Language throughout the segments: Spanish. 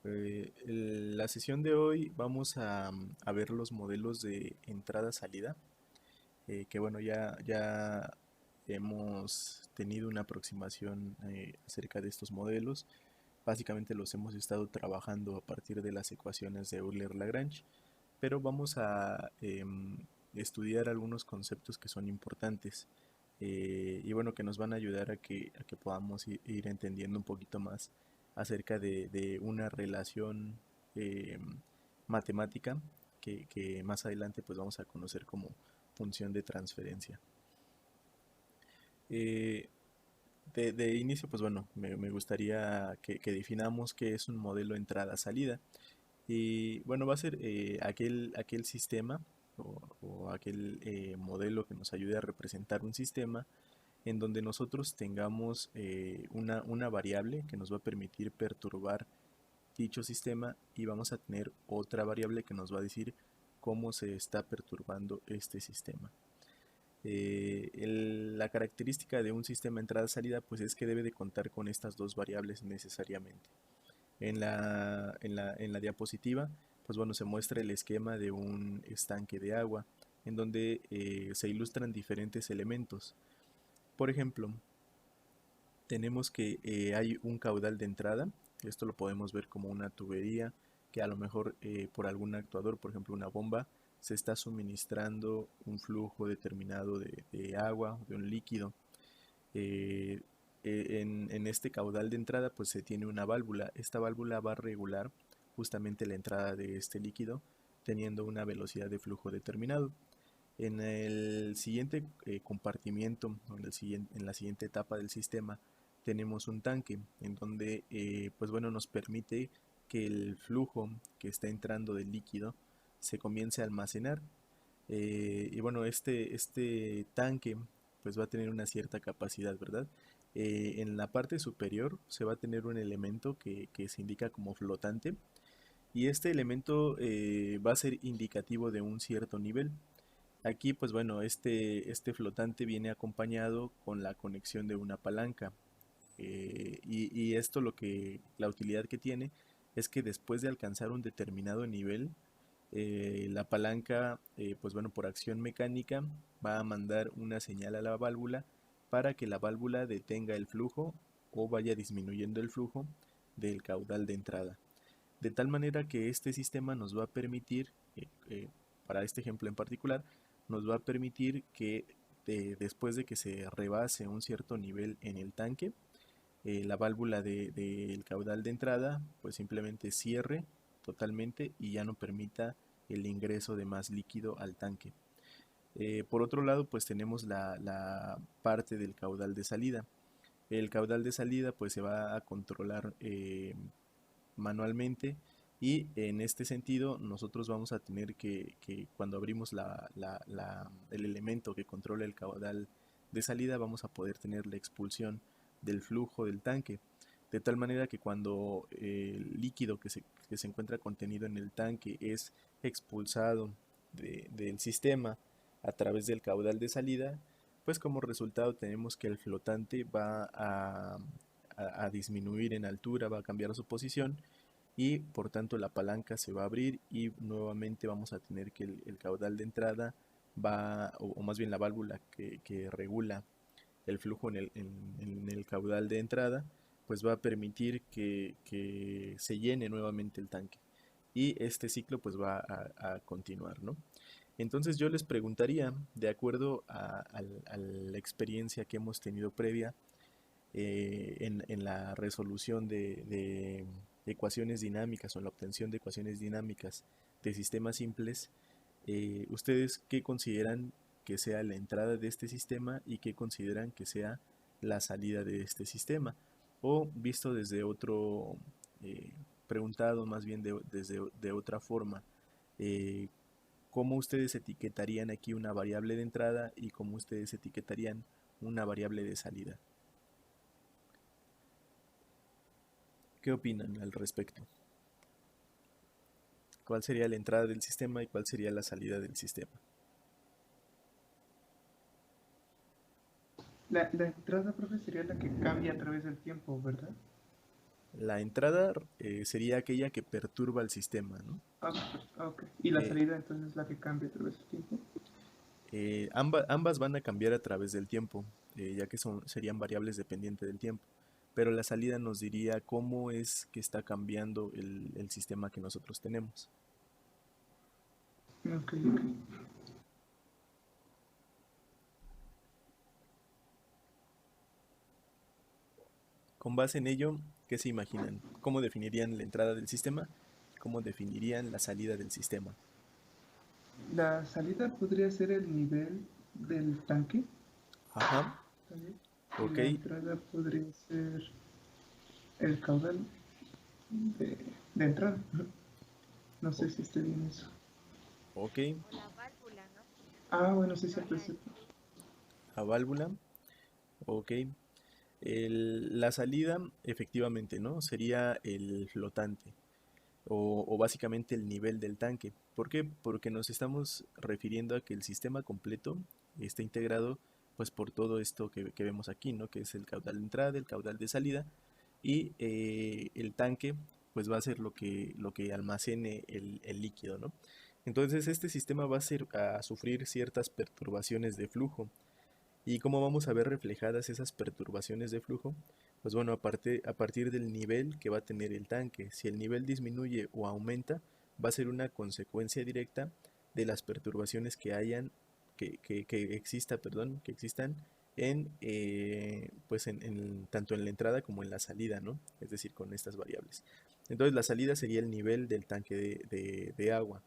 La sesión de hoy vamos a ver los modelos de entrada-salida, que bueno, ya hemos tenido una aproximación acerca de estos modelos. Básicamente los hemos estado trabajando a partir de las ecuaciones de Euler-Lagrange, pero vamos a estudiar algunos conceptos que son importantes y bueno, que nos van a ayudar a que podamos ir entendiendo un poquito más acerca de una relación eh, matemática que más adelante pues vamos a conocer como función de transferencia. Eh, de inicio, pues bueno, me gustaría que definamos qué es un modelo entrada-salida. Y bueno, va a ser aquel sistema o aquel modelo que nos ayude a representar un sistema en donde nosotros tengamos una variable que nos va a permitir perturbar dicho sistema y vamos a tener otra variable que nos va a decir cómo se está perturbando este sistema. La característica de un sistema entrada-salida pues es que debe de contar con estas dos variables necesariamente. En la diapositiva, pues bueno, se muestra el esquema de un estanque de agua, en donde se ilustran diferentes elementos. Por ejemplo, tenemos que hay un caudal de entrada, esto lo podemos ver como una tubería, que a lo mejor por algún actuador, por ejemplo una bomba, se está suministrando un flujo determinado de agua, de un líquido. Eh, en este caudal de entrada pues se tiene una válvula. Esta válvula va a regular justamente la entrada de este líquido teniendo una velocidad de flujo determinado. En el siguiente compartimiento, en la siguiente etapa del sistema, tenemos un tanque en donde pues bueno, nos permite que el flujo que está entrando del líquido se comience a almacenar. Y bueno, este tanque pues va a tener una cierta capacidad, ¿verdad? En la parte superior se va a tener un elemento que se indica como flotante y este elemento va a ser indicativo de un cierto nivel. Aquí pues bueno, este flotante viene acompañado con la conexión de una palanca. Y esto la utilidad que tiene es que después de alcanzar un determinado nivel, la palanca, pues bueno, por acción mecánica va a mandar una señal a la válvula para que la válvula detenga el flujo o vaya disminuyendo el flujo del caudal de entrada. De tal manera que este sistema nos va a permitir, para este ejemplo en particular, nos va a permitir que después de que se rebase un cierto nivel en el tanque, la válvula del caudal de entrada pues simplemente cierre totalmente y ya no permita el ingreso de más líquido al tanque. Por otro lado, pues tenemos la parte del caudal de salida. El caudal de salida pues se va a controlar manualmente y en este sentido nosotros vamos a tener que cuando abrimos el elemento que controla el caudal de salida vamos a poder tener la expulsión del flujo del tanque, de tal manera que cuando el líquido que se encuentra contenido en el tanque es expulsado del sistema a través del caudal de salida, pues como resultado tenemos que el flotante va a disminuir en altura, va a cambiar su posición y por tanto la palanca se va a abrir y nuevamente vamos a tener que el caudal de entrada o más bien la válvula que regula el flujo en el caudal de entrada, pues va a permitir que se llene nuevamente el tanque. Y este ciclo pues va a continuar, ¿no? Entonces yo les preguntaría, de acuerdo a la experiencia que hemos tenido previa en la resolución de ecuaciones dinámicas o en la obtención de ecuaciones dinámicas de sistemas simples, ¿ustedes qué consideran que sea la entrada de este sistema y qué consideran que sea la salida de este sistema? O visto desde otro, eh, preguntado más bien desde de otra forma, eh, ¿cómo ustedes etiquetarían aquí una variable de entrada y cómo ustedes etiquetarían una variable de salida? ¿Qué opinan al respecto? ¿Cuál sería la entrada del sistema y cuál sería la salida del sistema? La entrada, profe, sería la que cambia a través del tiempo, ¿verdad? La entrada sería aquella que perturba el sistema, ¿no? Ah, ok. ¿Y la Eh, salida entonces es la que cambia a través del tiempo? ambas van a cambiar a través del tiempo, ya que serían variables dependientes del tiempo. Pero la salida nos diría cómo es que está cambiando el sistema que nosotros tenemos. Ok, ok. Con base en ello, ¿qué se imaginan? ¿Cómo definirían la entrada del sistema? ¿Cómo definirían la salida del sistema? La salida podría ser el nivel del tanque Ajá, también. Y ok, la entrada podría ser el caudal de, de entrada. No sé o- si esté bien eso. ok, Ah, bueno, sí, cierto, es cierto. la válvula, ok. La salida, efectivamente, ¿no? Sería el flotante o básicamente el nivel del tanque. ¿Por qué? Porque nos estamos refiriendo a que el sistema completo está integrado pues por todo esto que vemos aquí, ¿no? Que es el caudal de entrada, el caudal de salida y el tanque pues va a ser lo que almacene el líquido, ¿no? Entonces este sistema va a sufrir ciertas perturbaciones de flujo. ¿Y cómo vamos a ver reflejadas esas perturbaciones de flujo? Pues bueno, a partir del nivel que va a tener el tanque. Si el nivel disminuye o aumenta, va a ser una consecuencia directa de las perturbaciones que hayan, que existan tanto en la entrada como en la salida, ¿no? Es decir, con estas variables. Entonces la salida sería el nivel del tanque de agua.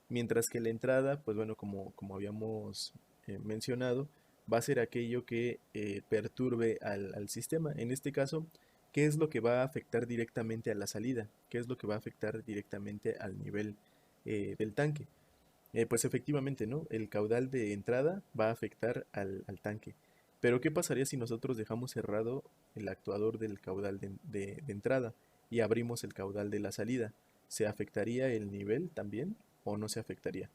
Mientras que la entrada, pues bueno, como habíamos mencionado, va a ser aquello que perturbe al sistema. En este caso, ¿qué es lo que va a afectar directamente a la salida? ¿Qué es lo que va a afectar directamente al nivel del tanque? Pues efectivamente, ¿no? El caudal de entrada va a afectar al tanque. Pero ¿qué pasaría si nosotros dejamos cerrado el actuador del caudal de entrada y abrimos el caudal de la salida? ¿Se afectaría el nivel también o no se afectaría?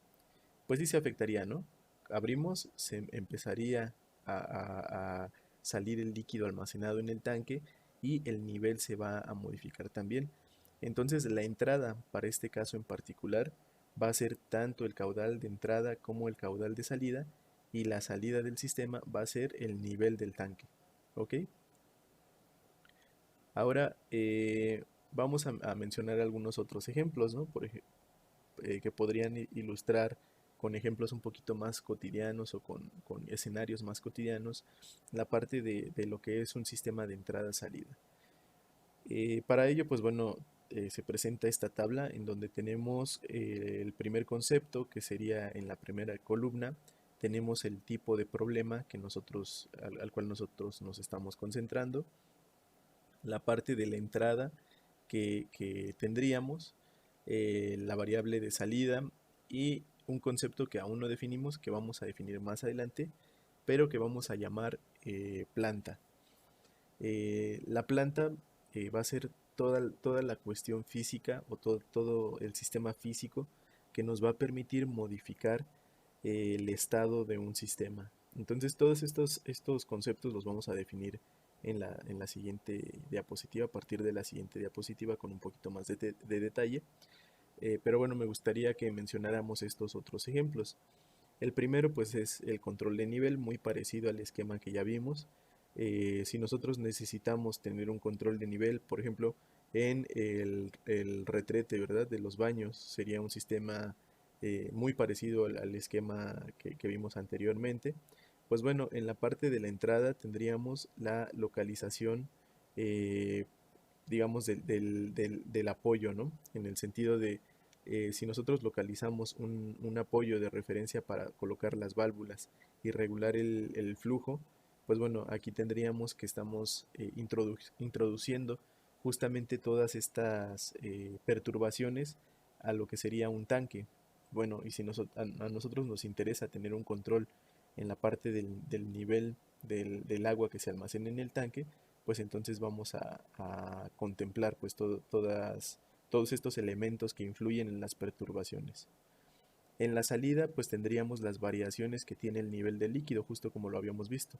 Pues sí se afectaría, ¿no? Abrimos, se empezaría a salir el líquido almacenado en el tanque y el nivel se va a modificar también. Entonces la entrada, para este caso en particular, va a ser tanto el caudal de entrada como el caudal de salida y la salida del sistema va a ser el nivel del tanque. ¿Ok? Ahora vamos a mencionar algunos otros ejemplos, ¿no? Que podrían ilustrar con ejemplos un poquito más cotidianos o con escenarios más cotidianos la parte de lo que es un sistema de entrada-salida. Para ello, pues bueno, se presenta esta tabla en donde tenemos el primer concepto, que sería en la primera columna, tenemos el tipo de problema al cual nosotros nos estamos concentrando, la parte de la entrada que tendríamos, la variable de salida y un concepto que aún no definimos, que vamos a definir más adelante, pero que vamos a llamar planta. La planta va a ser toda la cuestión física o todo el sistema físico que nos va a permitir modificar el estado de un sistema. Entonces todos estos conceptos los vamos a definir en la siguiente diapositiva, a partir de la siguiente diapositiva con un poquito más de detalle. Pero bueno, me gustaría que mencionáramos estos otros ejemplos. El primero pues es el control de nivel, muy parecido al esquema que ya vimos. Si nosotros necesitamos tener un control de nivel, por ejemplo, en el retrete, ¿verdad? De los baños, sería un sistema muy parecido al esquema que vimos anteriormente. Pues bueno, en la parte de la entrada tendríamos la localización, eh, digamos, del apoyo, ¿no? En el sentido de si nosotros localizamos un apoyo de referencia para colocar las válvulas y regular el flujo, pues bueno, aquí tendríamos que estamos introduciendo justamente todas estas perturbaciones a lo que sería un tanque. Bueno, y si a nosotros nos interesa tener un control en la parte del nivel del agua que se almacena en el tanque, pues entonces vamos a contemplar pues todos estos elementos que influyen en las perturbaciones. En la salida pues tendríamos las variaciones que tiene el nivel del líquido, justo como lo habíamos visto.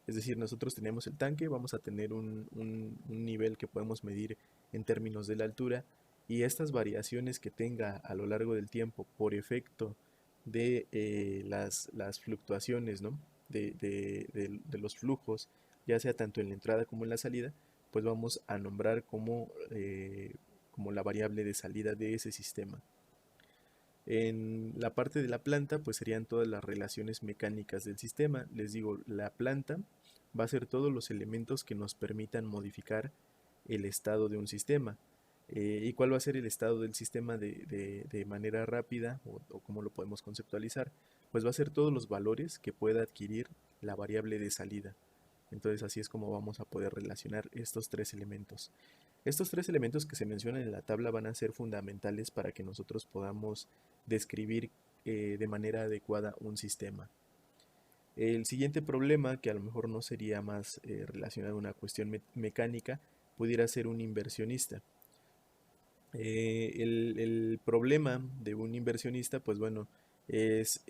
Es decir, nosotros tenemos el tanque, vamos a tener un nivel que podemos medir en términos de la altura, y estas variaciones que tenga a lo largo del tiempo por efecto de las fluctuaciones, ¿no? de los flujos, ya sea tanto en la entrada como en la salida, pues vamos a nombrar como la variable de salida de ese sistema. En la parte de la planta, pues serían todas las relaciones mecánicas del sistema. Les digo, la planta va a ser todos los elementos que nos permitan modificar el estado de un sistema. ¿Y cuál va a ser el estado del sistema de manera rápida o cómo lo podemos conceptualizar? Pues va a ser todos los valores que pueda adquirir la variable de salida. Entonces así es como vamos a poder relacionar estos tres elementos. Estos tres elementos que se mencionan en la tabla van a ser fundamentales para que nosotros podamos describir de manera adecuada un sistema. El siguiente problema, que a lo mejor no sería más relacionado a una cuestión mecánica, pudiera ser un inversionista. El problema de un inversionista, pues bueno, es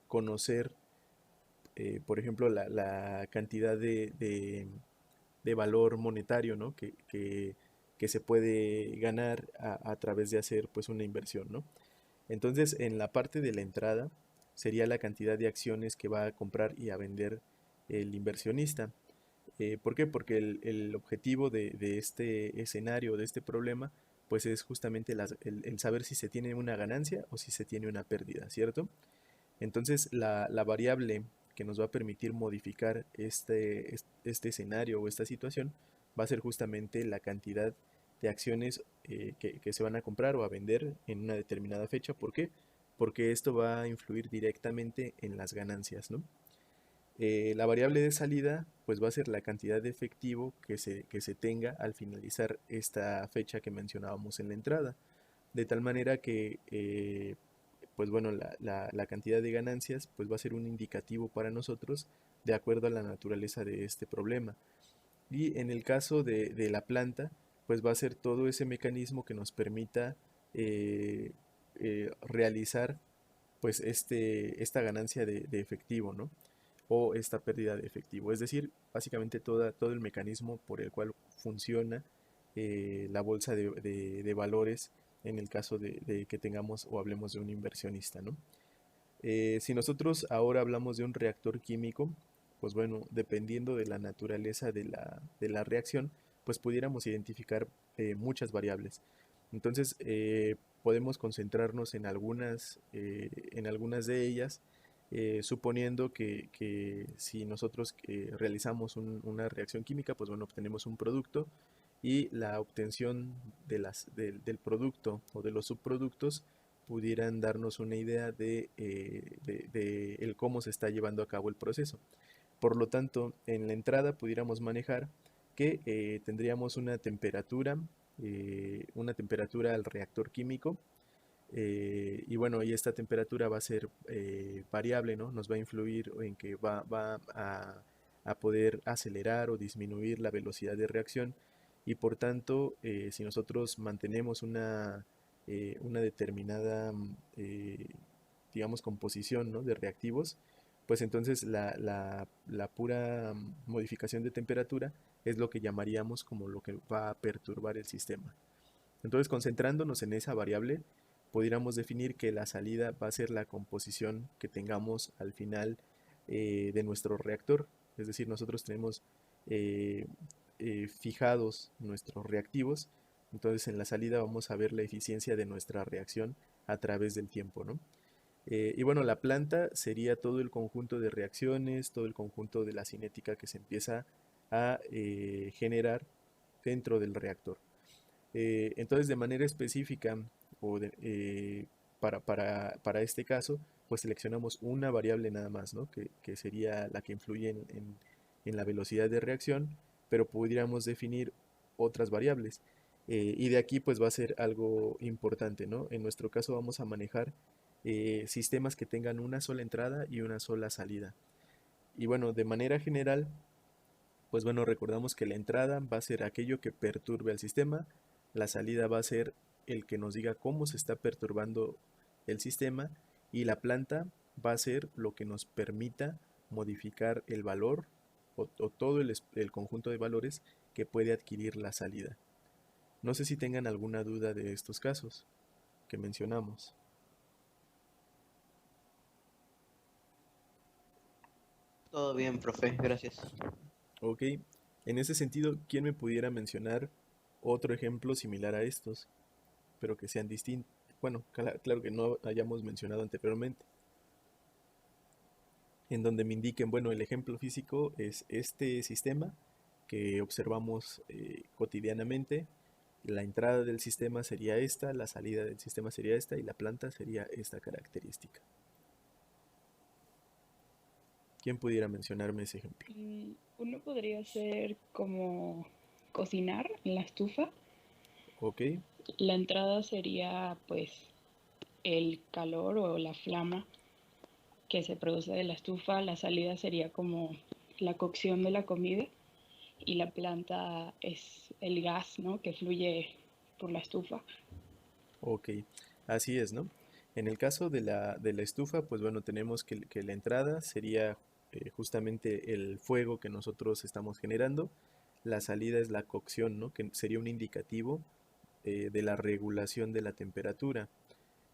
conocer, por ejemplo, la cantidad de valor monetario, ¿no? que se puede ganar a través de hacer pues una inversión, ¿no? Entonces, en la parte de la entrada sería la cantidad de acciones que va a comprar y a vender el inversionista. ¿Por qué? Porque el objetivo de este escenario, de este problema, pues es justamente el saber si se tiene una ganancia o si se tiene una pérdida, ¿cierto? Entonces, la variable que nos va a permitir modificar este escenario o esta situación va a ser justamente la cantidad de acciones que se van a comprar o a vender en una determinada fecha. ¿Por qué? Porque esto va a influir directamente en las ganancias, ¿no? La variable de salida pues va a ser la cantidad de efectivo que se tenga al finalizar esta fecha que mencionábamos en la entrada. De tal manera que pues bueno, la cantidad de ganancias pues va a ser un indicativo para nosotros de acuerdo a la naturaleza de este problema. Y en el caso de la planta, pues va a ser todo ese mecanismo que nos permita eh, realizar pues esta ganancia de efectivo, ¿no? O esta pérdida de efectivo. Es decir, básicamente todo el mecanismo por el cual funciona la bolsa de valores en el caso de que tengamos o hablemos de un inversionista, ¿no? Si nosotros ahora hablamos de un reactor químico, pues bueno, dependiendo de la naturaleza de la reacción, pues pudiéramos identificar muchas variables. Entonces, podemos concentrarnos en algunas de ellas, suponiendo que si nosotros realizamos una reacción química, pues bueno, obtenemos un producto y la obtención del producto o de los subproductos pudieran darnos una idea de el cómo se está llevando a cabo el proceso. Por lo tanto, en la entrada pudiéramos manejar que tendríamos una temperatura al reactor químico, y bueno, y esta temperatura va a ser variable, ¿no? Nos va a influir en que va a poder acelerar o disminuir la velocidad de reacción, y por tanto, si nosotros mantenemos una determinada, digamos, composición, ¿no? de reactivos, pues entonces la pura modificación de temperatura es lo que llamaríamos como lo que va a perturbar el sistema. Entonces, concentrándonos en esa variable, pudiéramos definir que la salida va a ser la composición que tengamos al final de nuestro reactor. Es decir, nosotros tenemos eh, fijados nuestros reactivos, entonces en la salida vamos a ver la eficiencia de nuestra reacción a través del tiempo, ¿no? Y bueno, la planta sería todo el conjunto de reacciones, todo el conjunto de la cinética que se empieza a generar dentro del reactor. Entonces, de manera específica, para este caso, pues seleccionamos una variable nada más, ¿no? Que sería la que influye en la velocidad de reacción, pero pudiéramos definir otras variables. Y de aquí pues va a ser algo importante, ¿no? En nuestro caso vamos a manejar sistemas que tengan una sola entrada y una sola salida. Y bueno, de manera general, pues bueno, recordamos que la entrada va a ser aquello que perturbe al sistema, la salida va a ser el que nos diga cómo se está perturbando el sistema, y la planta va a ser lo que nos permita modificar el valor o todo el conjunto de valores que puede adquirir la salida. No sé si tengan alguna duda de estos casos que mencionamos. Todo bien, profe, gracias. Ok, en ese sentido, ¿quién me pudiera mencionar otro ejemplo similar a estos, pero que sean distintos? Bueno, claro que no hayamos mencionado anteriormente, en donde me indiquen, bueno, el ejemplo físico es este sistema que observamos cotidianamente, la entrada del sistema sería esta, la salida del sistema sería esta y la planta sería esta característica. ¿Quién pudiera mencionarme ese ejemplo? Uno podría ser como cocinar en la estufa. Ok, La entrada sería pues el calor o la flama que se produce de la estufa. La salida sería como la cocción de la comida y la planta es el gas, ¿no? Que fluye por la estufa. ok, así es, ¿no? En el caso de la estufa, pues bueno, tenemos que la entrada sería justamente el fuego que nosotros estamos generando, la salida es la cocción, ¿no? Que sería un indicativo de la regulación de la temperatura.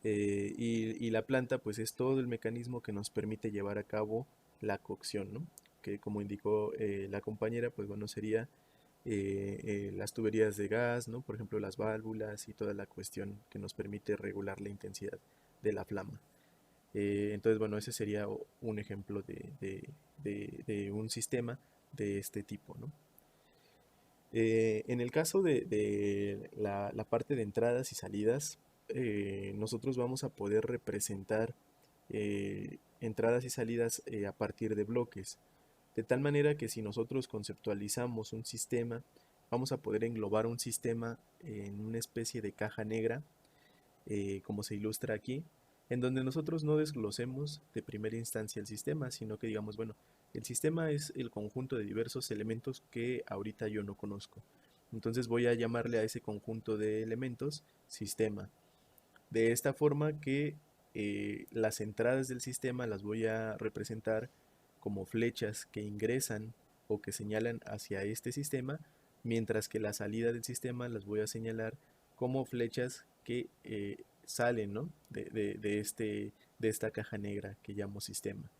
Y la planta, pues es todo el mecanismo que nos permite llevar a cabo la cocción, ¿no? Que como indicó la compañera, pues bueno, sería las tuberías de gas, ¿no? Por ejemplo, las válvulas y toda la cuestión que nos permite regular la intensidad de la flama. Entonces, bueno, ese sería un ejemplo de un sistema de este tipo, ¿no? En el caso de la parte de entradas y salidas, nosotros vamos a poder representar entradas y salidas a partir de bloques. De tal manera que si nosotros conceptualizamos un sistema, vamos a poder englobar un sistema en una especie de caja negra, como se ilustra aquí, en donde nosotros no desglosemos de primera instancia el sistema, sino que digamos, bueno, el sistema es el conjunto de diversos elementos que ahorita yo no conozco. Entonces voy a llamarle a ese conjunto de elementos sistema. De esta forma que las entradas del sistema las voy a representar como flechas que ingresan o que señalan hacia este sistema, mientras que la salida del sistema las voy a señalar como flechas que salen, ¿no? de esta caja negra que llamo sistema.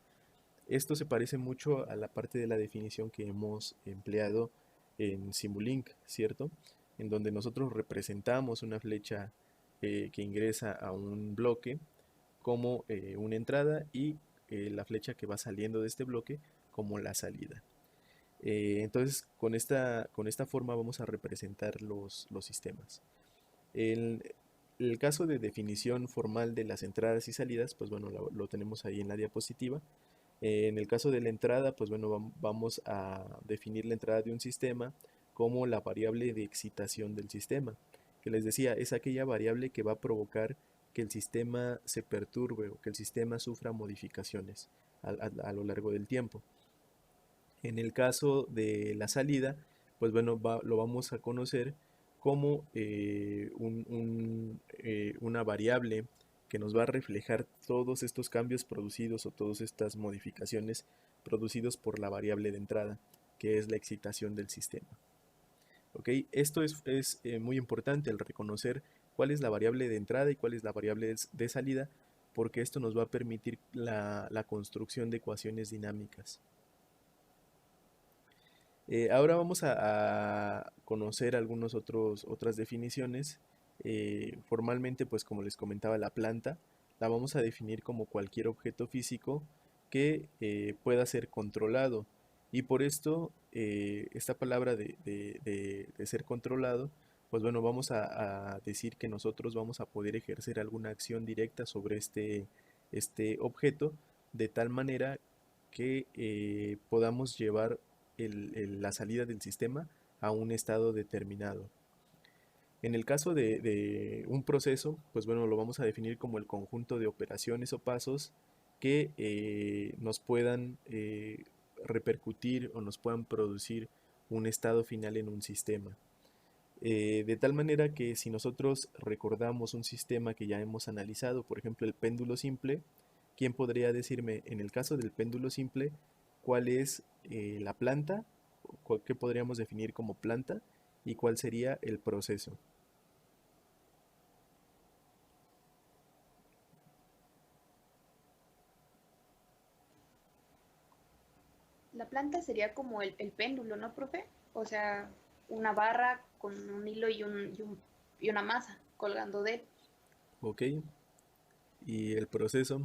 Esto se parece mucho a la parte de la definición que hemos empleado en Simulink, ¿cierto? En donde nosotros representamos una flecha que ingresa a un bloque como una entrada y la flecha que va saliendo de este bloque como la salida. Entonces, con esta forma vamos a representar los sistemas. En el caso de definición formal de las entradas y salidas, pues bueno, lo tenemos ahí en la diapositiva. En el caso de la entrada, pues bueno, vamos a definir la entrada de un sistema como la variable de excitación del sistema, que les decía, es aquella variable que va a provocar que el sistema se perturbe o que el sistema sufra modificaciones a lo largo del tiempo. En el caso de la salida, pues bueno, lo vamos a conocer como una variable que nos va a reflejar todos estos cambios producidos o todas estas modificaciones producidos por la variable de entrada, que es la excitación del sistema. ¿Ok? Esto es muy importante, el reconocer cuál es la variable de entrada y cuál es la variable de salida, porque esto nos va a permitir la construcción de ecuaciones dinámicas. Ahora vamos a conocer algunas otras definiciones. Formalmente, pues como les comentaba, la planta la vamos a definir como cualquier objeto físico que pueda ser controlado. Y por esto, esta palabra de ser controlado, pues bueno, vamos a decir que nosotros vamos a poder ejercer alguna acción directa sobre este objeto de tal manera que podamos llevar la salida del sistema a un estado determinado. En el caso de un proceso, pues bueno, lo vamos a definir como el conjunto de operaciones o pasos que nos puedan repercutir o nos puedan producir un estado final en un sistema. De tal manera que si nosotros recordamos un sistema que ya hemos analizado, por ejemplo el péndulo simple, ¿quién podría decirme en el caso del péndulo simple cuál es la planta, qué podríamos definir como planta y cuál sería el proceso? La planta sería como el péndulo, ¿no, profe? O sea, una barra con un hilo y una masa colgando de él. ¿Ok? Y el proceso,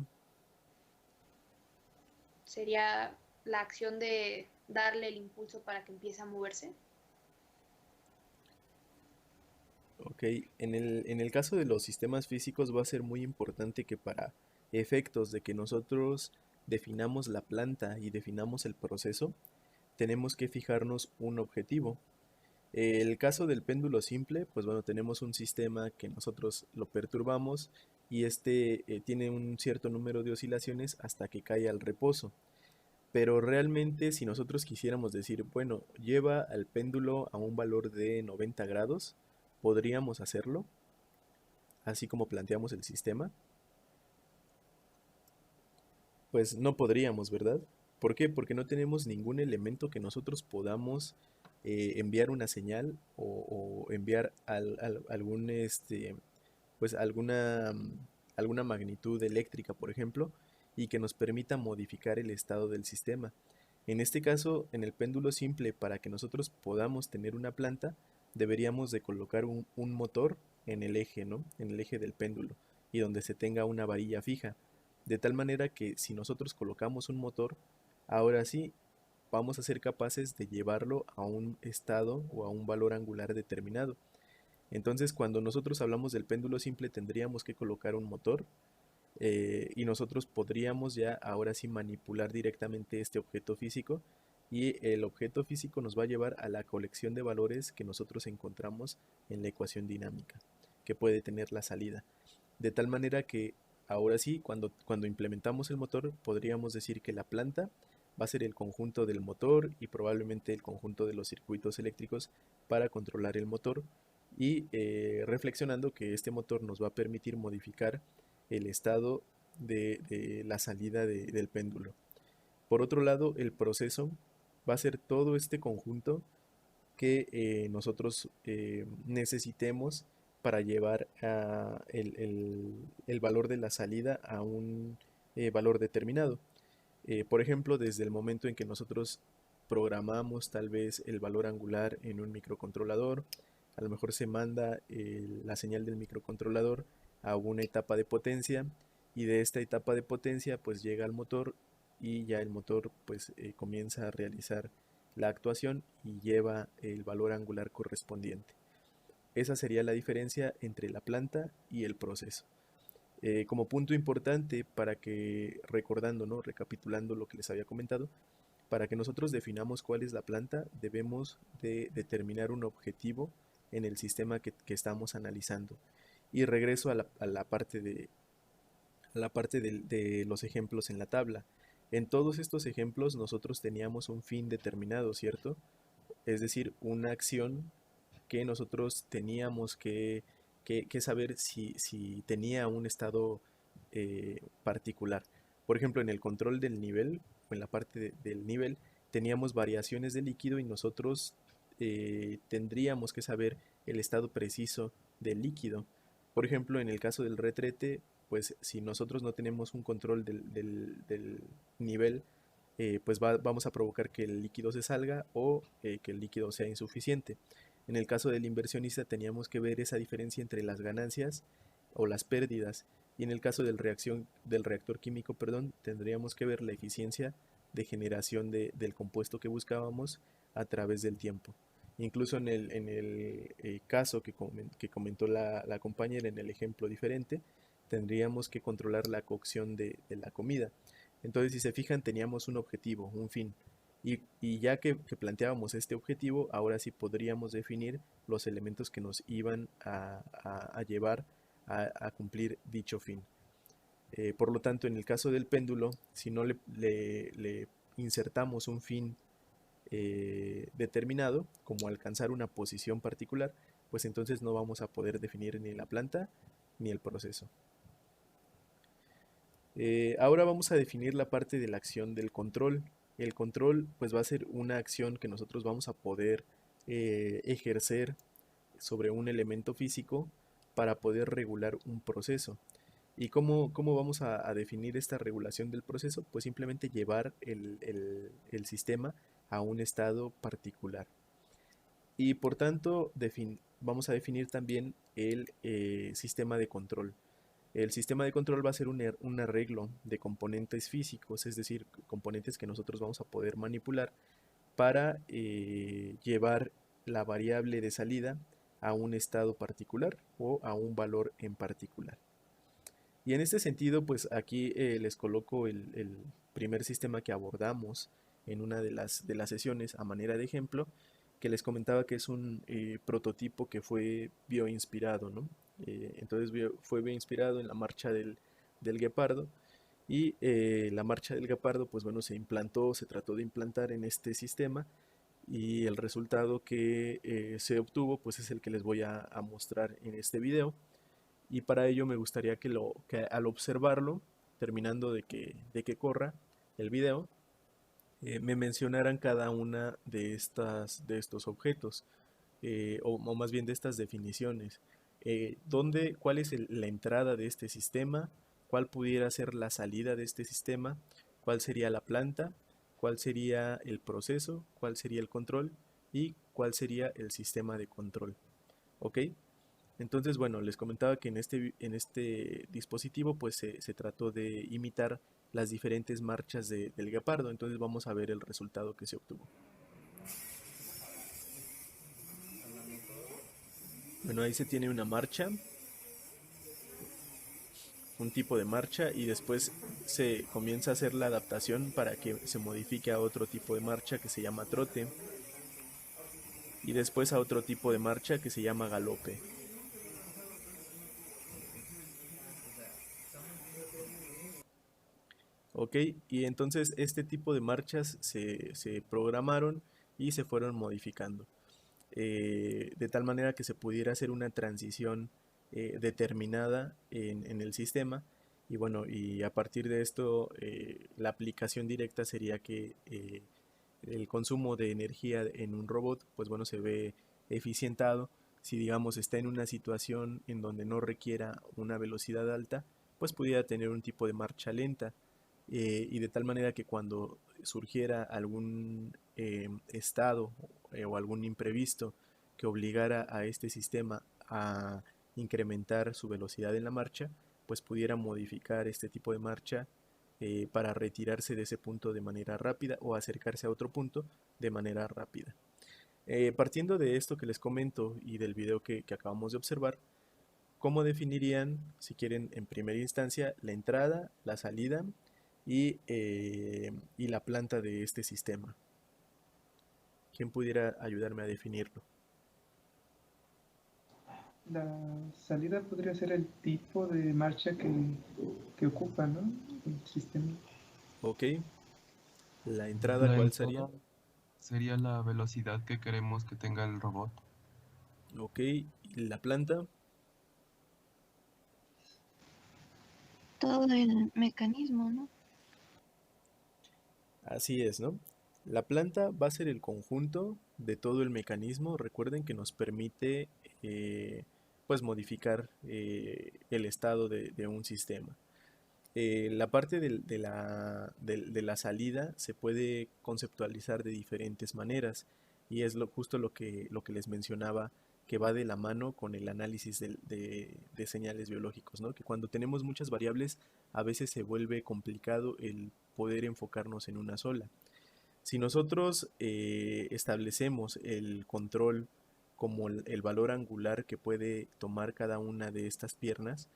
Sería la acción de darle el impulso para que empiece a moverse. ok. En el caso de los sistemas físicos va a ser muy importante que para efectos de que nosotros definamos la planta y definamos el proceso, tenemos que fijarnos un objetivo. El caso del péndulo simple, pues bueno, tenemos un sistema que nosotros lo perturbamos y este tiene un cierto número de oscilaciones hasta que cae al reposo. Pero realmente si nosotros quisiéramos decir, bueno, lleva al péndulo a un valor de 90 grados, podríamos hacerlo, así como planteamos el sistema. Pues no podríamos, ¿verdad? ¿Por qué? Porque no tenemos ningún elemento que nosotros podamos enviar una señal o enviar algún, pues alguna magnitud eléctrica, por ejemplo, y que nos permita modificar el estado del sistema. En este caso, en el péndulo simple, para que nosotros podamos tener una planta, deberíamos de colocar un motor en el eje, ¿no? En el eje del péndulo y donde se tenga una varilla fija. De tal manera que si nosotros colocamos un motor, ahora sí vamos a ser capaces de llevarlo a un estado o a un valor angular determinado. Entonces, cuando nosotros hablamos del péndulo simple, tendríamos que colocar un motor y nosotros podríamos ya ahora sí manipular directamente este objeto físico y el objeto físico nos va a llevar a la colección de valores que nosotros encontramos en la ecuación dinámica que puede tener la salida. De tal manera que ahora sí, cuando implementamos el motor, podríamos decir que la planta va a ser el conjunto del motor y probablemente el conjunto de los circuitos eléctricos para controlar el motor y reflexionando que este motor nos va a permitir modificar el estado de la salida del péndulo. Por otro lado, el proceso va a ser todo este conjunto que nosotros necesitemos para llevar el valor de la salida a un valor determinado. Por ejemplo, desde el momento en que nosotros programamos tal vez el valor angular en un microcontrolador, a lo mejor se manda la señal del microcontrolador a una etapa de potencia y de esta etapa de potencia pues llega al motor y ya el motor pues comienza a realizar la actuación y lleva el valor angular correspondiente. Esa sería la diferencia entre la planta y el proceso. Como punto importante para que, recordando, ¿no? Recapitulando lo que les había comentado, para que nosotros definamos cuál es la planta, debemos de determinar un objetivo en el sistema que estamos analizando. Y regreso a la parte de los ejemplos en la tabla. En todos estos ejemplos nosotros teníamos un fin determinado, ¿cierto? Es decir, una acción que nosotros teníamos que saber si tenía un estado particular. Por ejemplo, en el control del nivel, o en la parte del nivel, teníamos variaciones de líquido y nosotros tendríamos que saber el estado preciso del líquido. Por ejemplo, en el caso del retrete, pues si nosotros no tenemos un control del nivel, pues vamos a provocar que el líquido se salga o que el líquido sea insuficiente. En el caso del inversionista teníamos que ver esa diferencia entre las ganancias o las pérdidas y en el caso del reactor químico, perdón, tendríamos que ver la eficiencia de generación del compuesto que buscábamos a través del tiempo. Incluso en el caso que comentó la compañera en el ejemplo diferente, tendríamos que controlar la cocción de la comida. Entonces, si se fijan, teníamos un objetivo, un fin. Y ya que planteábamos este objetivo, ahora sí podríamos definir los elementos que nos iban a llevar a cumplir dicho fin. Por lo tanto, en el caso del péndulo, si no le insertamos un fin determinado, como alcanzar una posición particular, pues entonces no vamos a poder definir ni la planta ni el proceso. Ahora vamos a definir la parte de la acción del control. El control pues va a ser una acción que nosotros vamos a poder ejercer sobre un elemento físico para poder regular un proceso. ¿Y cómo vamos a definir esta regulación del proceso? Pues simplemente llevar el sistema a un estado particular. Y por tanto, vamos a definir también el sistema de control. El sistema de control va a ser un arreglo de componentes físicos, es decir, componentes que nosotros vamos a poder manipular para llevar la variable de salida a un estado particular o a un valor en particular. Y en este sentido, pues aquí les coloco el primer sistema que abordamos en una de las sesiones a manera de ejemplo, que les comentaba que es un prototipo que fue bioinspirado, ¿no? Entonces fue bioinspirado en la marcha del guepardo, y la marcha del guepardo, pues bueno, se trató de implantar en este sistema, y el resultado que se obtuvo, pues es el que les voy a mostrar en este video. Y para ello me gustaría que al observarlo, terminando de que corra el video, me mencionaran cada una de estos objetos, o más bien de estas definiciones. ¿Cuál es la entrada de este sistema? ¿Cuál pudiera ser la salida de este sistema? ¿Cuál sería la planta? ¿Cuál sería el proceso? ¿Cuál sería el control? ¿Y cuál sería el sistema de control? ¿Ok? Entonces, bueno, les comentaba que en este dispositivo pues se trató de imitar las diferentes marchas del guepardo. Entonces vamos a ver el resultado que se obtuvo. Bueno, ahí se tiene una marcha, un tipo de marcha, y después se comienza a hacer la adaptación para que se modifique a otro tipo de marcha que se llama trote, y después a otro tipo de marcha que se llama galope. Ok, y entonces este tipo de marchas se programaron y se fueron modificando, de tal manera que se pudiera hacer una transición determinada en el sistema. Y bueno, y a partir de esto, la aplicación directa sería que el consumo de energía en un robot, pues bueno, se ve eficientado si, digamos, está en una situación en donde no requiera una velocidad alta, pues pudiera tener un tipo de marcha lenta, y de tal manera que cuando surgiera algún estado o algún imprevisto que obligara a este sistema a incrementar su velocidad en la marcha, pues pudiera modificar este tipo de marcha para retirarse de ese punto de manera rápida o acercarse a otro punto de manera rápida. Partiendo de esto que les comento y del video que acabamos de observar, ¿cómo definirían, si quieren, en primera instancia, la entrada, la salida y la planta de este sistema? ¿Quién pudiera ayudarme a definirlo? La salida podría ser el tipo de marcha que ocupa, ¿no? El sistema. Ok. ¿La entrada La cuál sería? entrada sería la velocidad que queremos que tenga el robot. Ok. ¿Y la planta? Todo el mecanismo, ¿no? Así es, ¿no? La planta va a ser el conjunto de todo el mecanismo. Recuerden que nos permite pues modificar el estado de un sistema. La parte de la salida se puede conceptualizar de diferentes maneras, y es justo lo que les mencionaba, que va de la mano con el análisis de señales biológicos, ¿no? Que cuando tenemos muchas variables a veces se vuelve complicado el poder enfocarnos en una sola. Si nosotros establecemos el control como el valor angular que puede tomar cada una de estas piernas,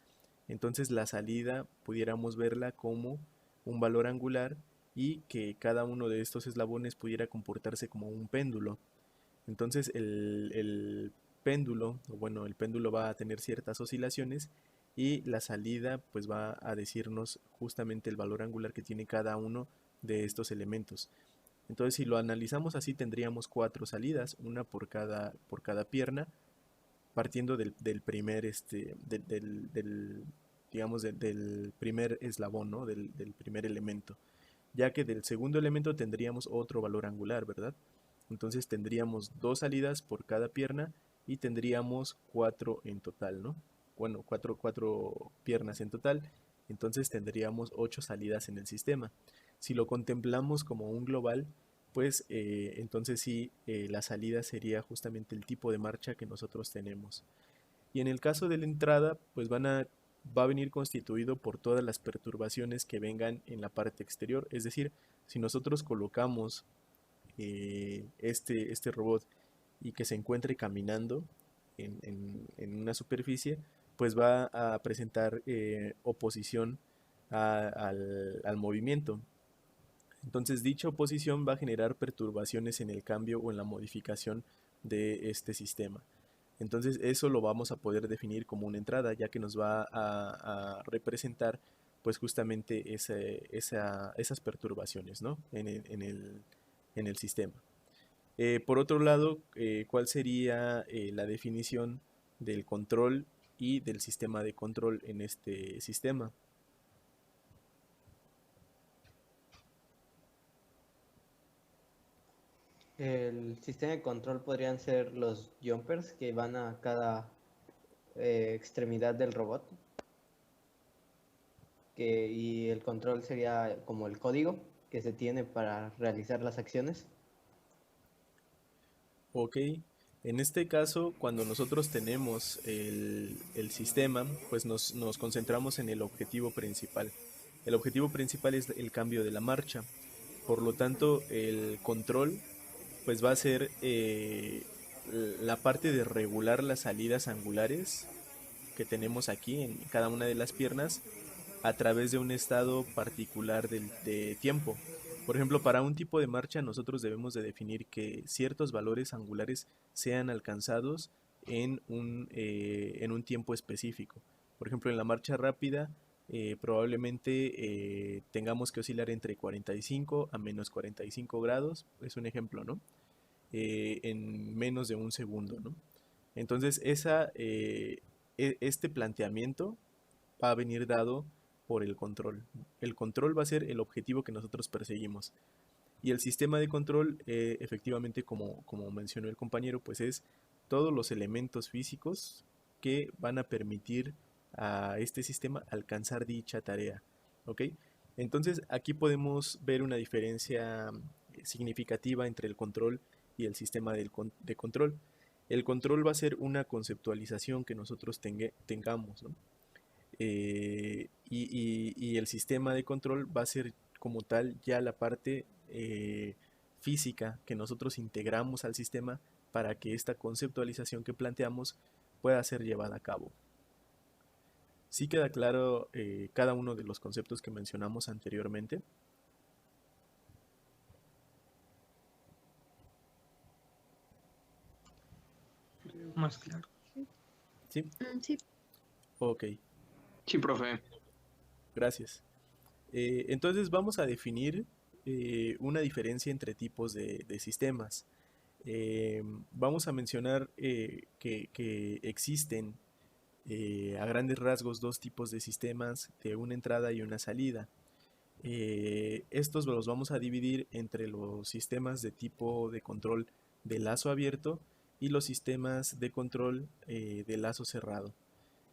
entonces la salida pudiéramos verla como un valor angular, y que cada uno de estos eslabones pudiera comportarse como un péndulo. Entonces el péndulo, o bueno, el péndulo va a tener ciertas oscilaciones, y la salida pues va a decirnos justamente el valor angular que tiene cada uno de estos elementos. Entonces, si lo analizamos así, tendríamos 4 salidas, una por cada pierna, partiendo del primer, digamos, del primer eslabón, ¿no? Del primer elemento. Ya que del segundo elemento tendríamos otro valor angular, ¿verdad? Entonces tendríamos 2 salidas por cada pierna y tendríamos 4 en total, ¿no? bueno, cuatro piernas en total, entonces tendríamos 8 salidas en el sistema. Si lo contemplamos como un global, pues entonces sí, la salida sería justamente el tipo de marcha que nosotros tenemos. Y en el caso de la entrada, pues va a venir constituido por todas las perturbaciones que vengan en la parte exterior. Es decir, si nosotros colocamos este robot y que se encuentre caminando en una superficie, pues va a presentar oposición al movimiento. Entonces dicha oposición va a generar perturbaciones en el cambio o en la modificación de este sistema. Entonces eso lo vamos a poder definir como una entrada, ya que nos va a representar pues justamente esas perturbaciones, ¿no? en el sistema. Por otro lado, ¿cuál sería la definición del control y del sistema de control en este sistema? El sistema de control podrían ser los jumpers que van a cada extremidad del robot. Y el control sería como el código que se tiene para realizar las acciones. Ok, en este caso, cuando nosotros tenemos el sistema, pues nos concentramos en el objetivo principal. El objetivo principal es el cambio de la marcha. Por lo tanto, el control pues va a ser la parte de regular las salidas angulares que tenemos aquí en cada una de las piernas a través de un estado particular de tiempo. Por ejemplo, para un tipo de marcha nosotros debemos de definir que ciertos valores angulares sean alcanzados en un tiempo específico. Por ejemplo, en la marcha rápida probablemente tengamos que oscilar entre 45 a menos 45 grados, es un ejemplo, ¿no? En menos de un segundo, ¿no? Entonces, este planteamiento va a venir dado por el control. El control va a ser el objetivo que nosotros perseguimos. Y el sistema de control, efectivamente, como mencionó el compañero, pues es todos los elementos físicos que van a permitir a este sistema alcanzar dicha tarea. ¿Ok? Entonces, aquí podemos ver una diferencia significativa entre el control y el sistema de control. El control va a ser una conceptualización que nosotros tengamos, ¿no? Y el sistema de control va a ser como tal ya la parte física que nosotros integramos al sistema para que esta conceptualización que planteamos pueda ser llevada a cabo. ¿Sí queda claro cada uno de los conceptos que mencionamos anteriormente? Más claro. ¿Sí? Sí. Ok, Sí, profe. gracias. Entonces vamos a definir una diferencia entre tipos de sistemas. Vamos a mencionar que existen a grandes rasgos dos tipos de sistemas, de una entrada y una salida. Estos los vamos a dividir entre los sistemas de tipo de control de lazo abierto y los sistemas de control de lazo cerrado.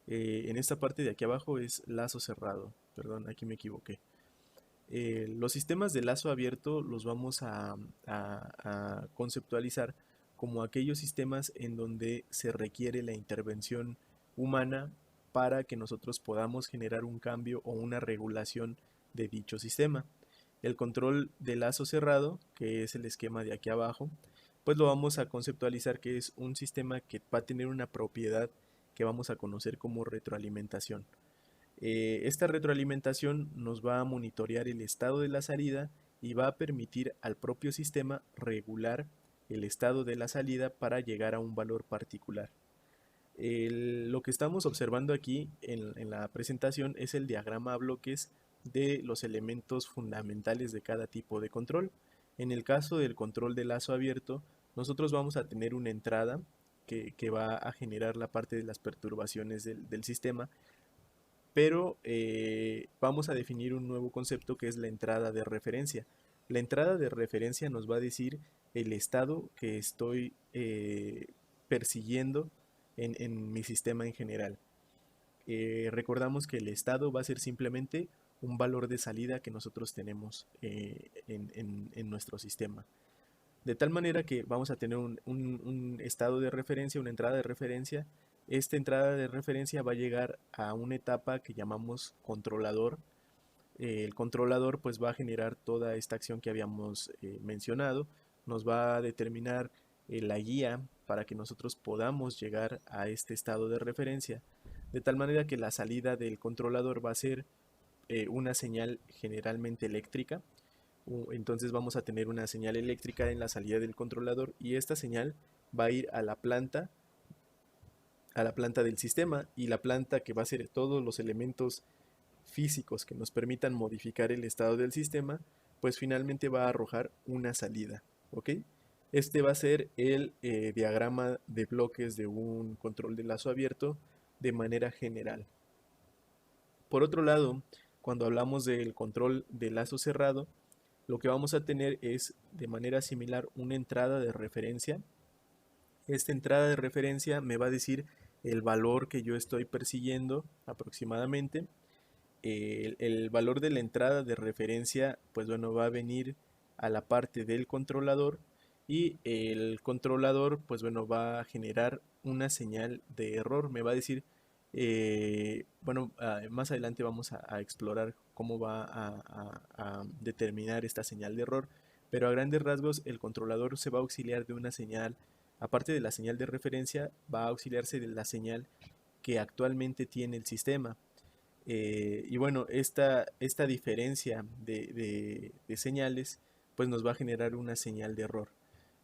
En esta parte de aquí abajo es lazo cerrado, perdón, aquí me equivoqué. Los sistemas de lazo abierto los vamos a conceptualizar como aquellos sistemas en donde se requiere la intervención humana para que nosotros podamos generar un cambio o una regulación de dicho sistema. El control de lazo cerrado, que es el esquema de aquí abajo, pues lo vamos a conceptualizar que es un sistema que va a tener una propiedad que vamos a conocer como retroalimentación. Esta retroalimentación nos va a monitorear el estado de la salida y va a permitir al propio sistema regular el estado de la salida para llegar a un valor particular. Lo que estamos observando aquí en la presentación es el diagrama a bloques de los elementos fundamentales de cada tipo de control. En el caso del control de lazo abierto, nosotros vamos a tener una entrada que va a generar la parte de las perturbaciones del sistema, pero vamos a definir un nuevo concepto que es la entrada de referencia. La entrada de referencia nos va a decir el estado que estoy persiguiendo en mi sistema en general. recordamos que el estado va a ser simplemente un valor de salida que nosotros tenemos en nuestro sistema. De tal manera que vamos a tener un estado de referencia, una entrada de referencia. Esta entrada de referencia va a llegar a una etapa que llamamos controlador. El controlador pues va a generar toda esta acción que habíamos mencionado. Nos va a determinar la guía para que nosotros podamos llegar a este estado de referencia. De tal manera que la salida del controlador va a ser una señal generalmente eléctrica. Entonces vamos a tener una señal eléctrica en la salida del controlador y esta señal va a ir a la planta del sistema, y la planta, que va a ser todos los elementos físicos que nos permitan modificar el estado del sistema, pues finalmente va a arrojar una salida, ¿ok? Este va a ser el diagrama de bloques de un control de lazo abierto de manera general. Por otro lado, cuando hablamos del control de lazo cerrado, lo que vamos a tener es de manera similar una entrada de referencia. Esta entrada de referencia me va a decir el valor que yo estoy persiguiendo aproximadamente. El valor de la entrada de referencia, pues bueno, va a venir a la parte del controlador, y el controlador, pues bueno, va a generar una señal de error. Me va a decir, más adelante vamos a explorar cómo va a determinar esta señal de error, pero a grandes rasgos el controlador se va a auxiliar de una señal, aparte de la señal de referencia, va a auxiliarse de la señal que actualmente tiene el sistema. Y bueno, esta diferencia de señales pues nos va a generar una señal de error.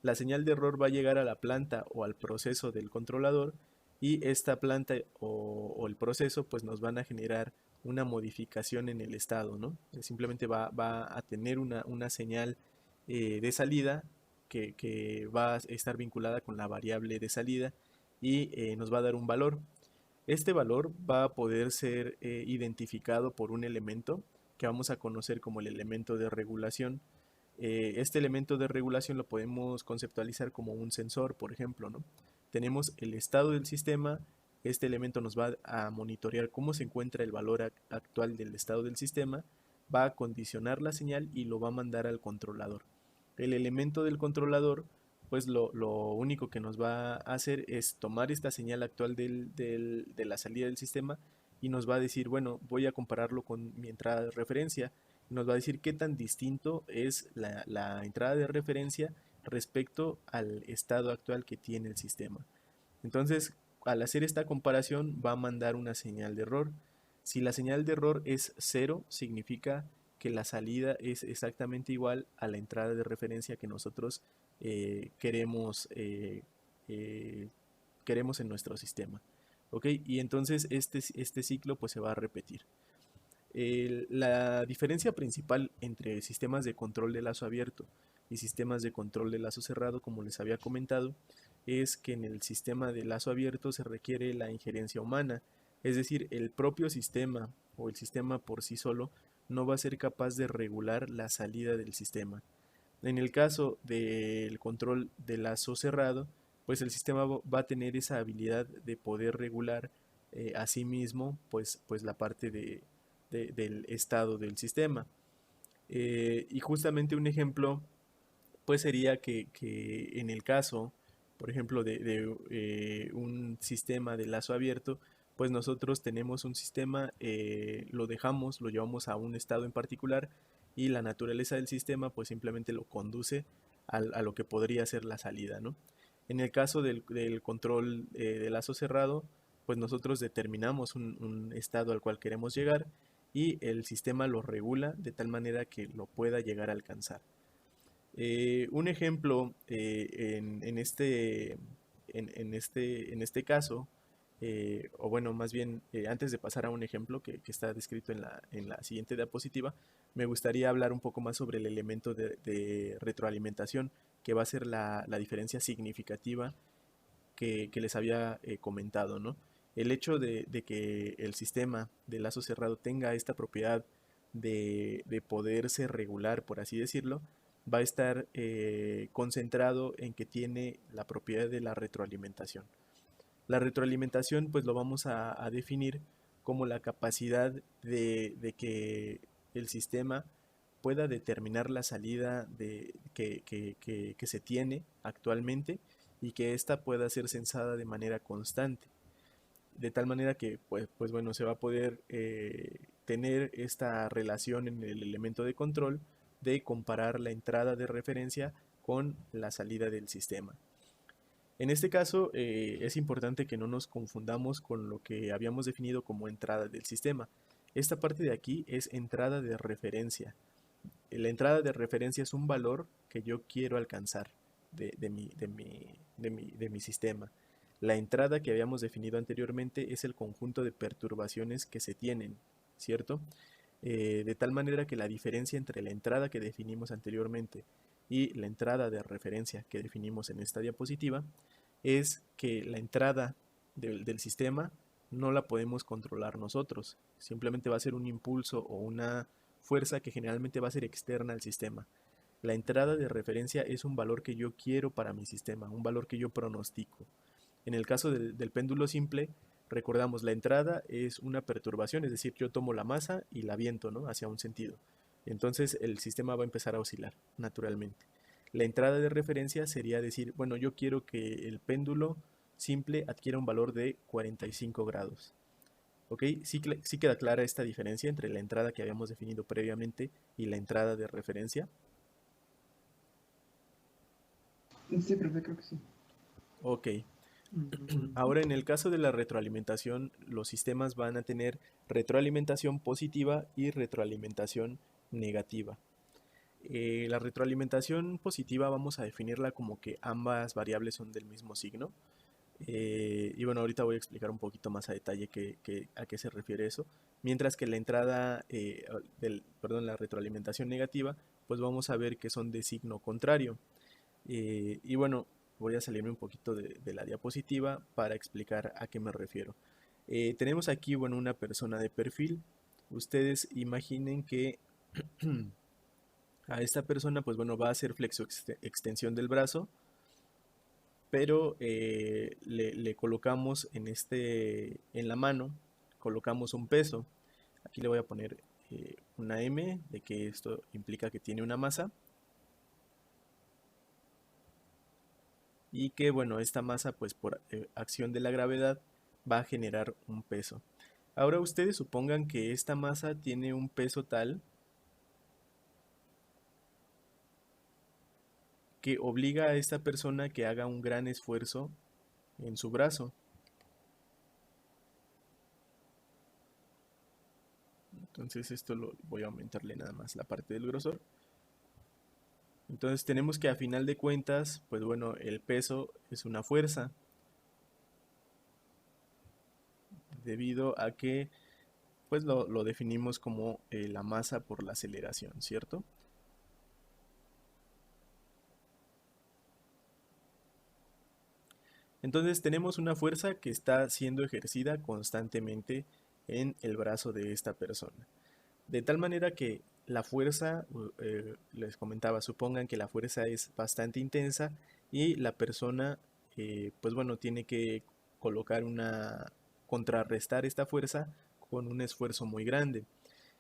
La señal de error va a llegar a la planta o al proceso del controlador, y esta planta o el proceso pues nos van a generar una modificación en el estado, ¿no? Simplemente va a tener una señal de salida que va a estar vinculada con la variable de salida, y nos va a dar un valor. Este valor va a poder ser identificado por un elemento que vamos a conocer como el elemento de regulación. Este elemento de regulación lo podemos conceptualizar como un sensor, por ejemplo, ¿no? Tenemos el estado del sistema. Este elemento nos va a monitorear cómo se encuentra el valor actual del estado del sistema, va a condicionar la señal y lo va a mandar al controlador. El elemento del controlador, pues lo único que nos va a hacer es tomar esta señal actual de la salida del sistema, y nos va a decir, bueno, voy a compararlo con mi entrada de referencia. Nos va a decir qué tan distinto es la entrada de referencia respecto al estado actual que tiene el sistema. Entonces, al hacer esta comparación, va a mandar una señal de error. Si la señal de error es 0, significa que la salida es exactamente igual a la entrada de referencia que nosotros queremos en nuestro sistema. ¿Ok? Y entonces este ciclo pues se va a repetir. La diferencia principal entre sistemas de control de lazo abierto y sistemas de control de lazo cerrado, como les había comentado, es que en el sistema de lazo abierto se requiere la injerencia humana, es decir, el propio sistema o el sistema por sí solo no va a ser capaz de regular la salida del sistema. En el caso del control de lazo cerrado, pues el sistema va a tener esa habilidad de poder regular a sí mismo pues la parte del estado del sistema. Y justamente un ejemplo pues sería que en el caso, por ejemplo, de un sistema de lazo abierto, pues nosotros tenemos un sistema, lo llevamos a un estado en particular, y la naturaleza del sistema pues simplemente lo conduce a lo que podría ser la salida, ¿no? En el caso del control de lazo cerrado, pues nosotros determinamos un estado al cual queremos llegar, y el sistema lo regula de tal manera que lo pueda llegar a alcanzar. Un ejemplo en este caso, o bueno, más bien antes de pasar a un ejemplo que está descrito en la siguiente diapositiva, me gustaría hablar un poco más sobre el elemento de retroalimentación, que va a ser la diferencia significativa que les había comentado, ¿no? El hecho de que el sistema de lazo cerrado tenga esta propiedad de poderse regular, por así decirlo, va a estar concentrado en que tiene la propiedad de la retroalimentación. La retroalimentación pues lo vamos a definir como la capacidad de que el sistema pueda determinar la salida que se tiene actualmente y que ésta pueda ser censada de manera constante. De tal manera que pues bueno, se va a poder tener esta relación en el elemento de control de comparar la entrada de referencia con la salida del sistema. En este caso es importante que no nos confundamos con lo que habíamos definido como entrada del sistema. Esta parte de aquí es entrada de referencia. La entrada de referencia es un valor que yo quiero alcanzar de mi sistema. La entrada que habíamos definido anteriormente es el conjunto de perturbaciones que se tienen, ¿cierto? De tal manera que la diferencia entre la entrada que definimos anteriormente y la entrada de referencia que definimos en esta diapositiva es que la entrada del sistema no la podemos controlar nosotros, simplemente va a ser un impulso o una fuerza que generalmente va a ser externa al sistema. La entrada de referencia es un valor que yo quiero para mi sistema, un valor que yo pronostico. En el caso del péndulo simple, recordamos, la entrada es una perturbación, es decir, yo tomo la masa y la aviento, ¿no?, hacia un sentido. Entonces el sistema va a empezar a oscilar naturalmente. La entrada de referencia sería decir, bueno, yo quiero que el péndulo simple adquiera un valor de 45 grados. ¿Ok? Sí queda clara esta diferencia entre la entrada que habíamos definido previamente y la entrada de referencia. Sí, profe, creo que sí. Ok. Ahora, en el caso de la retroalimentación, los sistemas van a tener retroalimentación positiva y retroalimentación negativa. La retroalimentación positiva vamos a definirla como que ambas variables son del mismo signo. Y bueno, ahorita voy a explicar un poquito más a detalle a qué se refiere eso. Mientras que la entrada, la retroalimentación negativa, pues vamos a ver que son de signo contrario. Y bueno, voy a salirme un poquito de la diapositiva para explicar a qué me refiero. Tenemos aquí, bueno, una persona de perfil. Ustedes imaginen que a esta persona, pues bueno, va a hacer flexo-extensión del brazo, pero le colocamos en la mano, colocamos un peso. Aquí le voy a poner una M, de que esto implica que tiene una masa. Y que, bueno, esta masa, pues por acción de la gravedad, va a generar un peso. Ahora ustedes supongan que esta masa tiene un peso tal que obliga a esta persona que haga un gran esfuerzo en su brazo. Entonces esto lo voy a aumentarle nada más la parte del grosor. Entonces tenemos que a final de cuentas, pues bueno, el peso es una fuerza, debido a que pues lo definimos como la masa por la aceleración, ¿cierto? Entonces tenemos una fuerza que está siendo ejercida constantemente en el brazo de esta persona. De tal manera que la fuerza, les comentaba, supongan que la fuerza es bastante intensa y la persona, pues bueno, tiene que contrarrestar esta fuerza con un esfuerzo muy grande.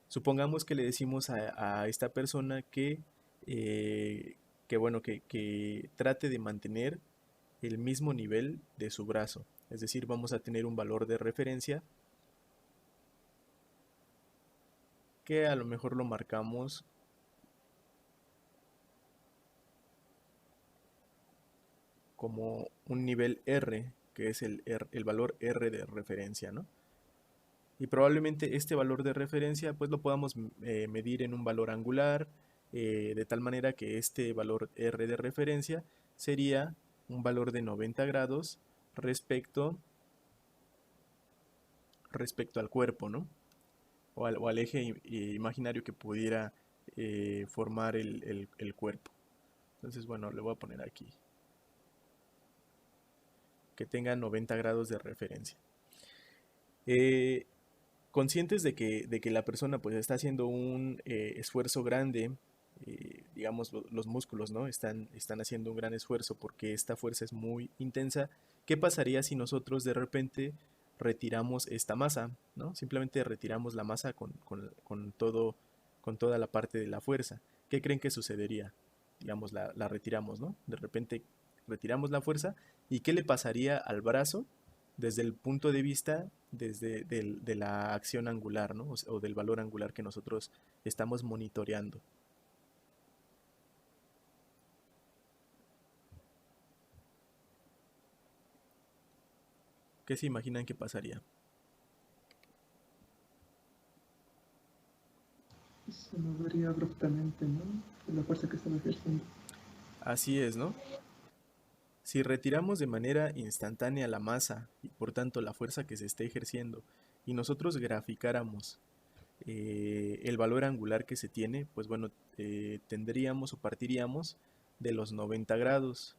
Supongamos que le decimos a esta persona que trate de mantener el mismo nivel de su brazo. Es decir, vamos a tener un valor de referencia que a lo mejor lo marcamos como un nivel R, que es el valor R de referencia, ¿no? Y probablemente este valor de referencia pues lo podamos medir en un valor angular, de tal manera que este valor R de referencia sería un valor de 90 grados respecto al cuerpo, ¿no? O al eje imaginario que pudiera formar el cuerpo. Entonces, bueno, le voy a poner aquí que tenga 90 grados de referencia. Conscientes de que la persona pues está haciendo un esfuerzo grande, digamos los músculos, ¿no? Están haciendo un gran esfuerzo porque esta fuerza es muy intensa. ¿Qué pasaría si nosotros de repente retiramos esta masa, ¿no? Simplemente retiramos la masa con toda la parte de la fuerza. ¿Qué creen que sucedería? Digamos, la retiramos, ¿no? De repente retiramos la fuerza, ¿y qué le pasaría al brazo desde el punto de vista de la acción angular, ¿no? O del valor angular que nosotros estamos monitoreando? ¿Qué se imaginan que pasaría? Se movería abruptamente, ¿no? La fuerza que estaba ejerciendo. Así es, ¿no? Si retiramos de manera instantánea la masa y por tanto la fuerza que se esté ejerciendo y nosotros graficáramos el valor angular que se tiene, pues bueno, tendríamos o partiríamos de los 90 grados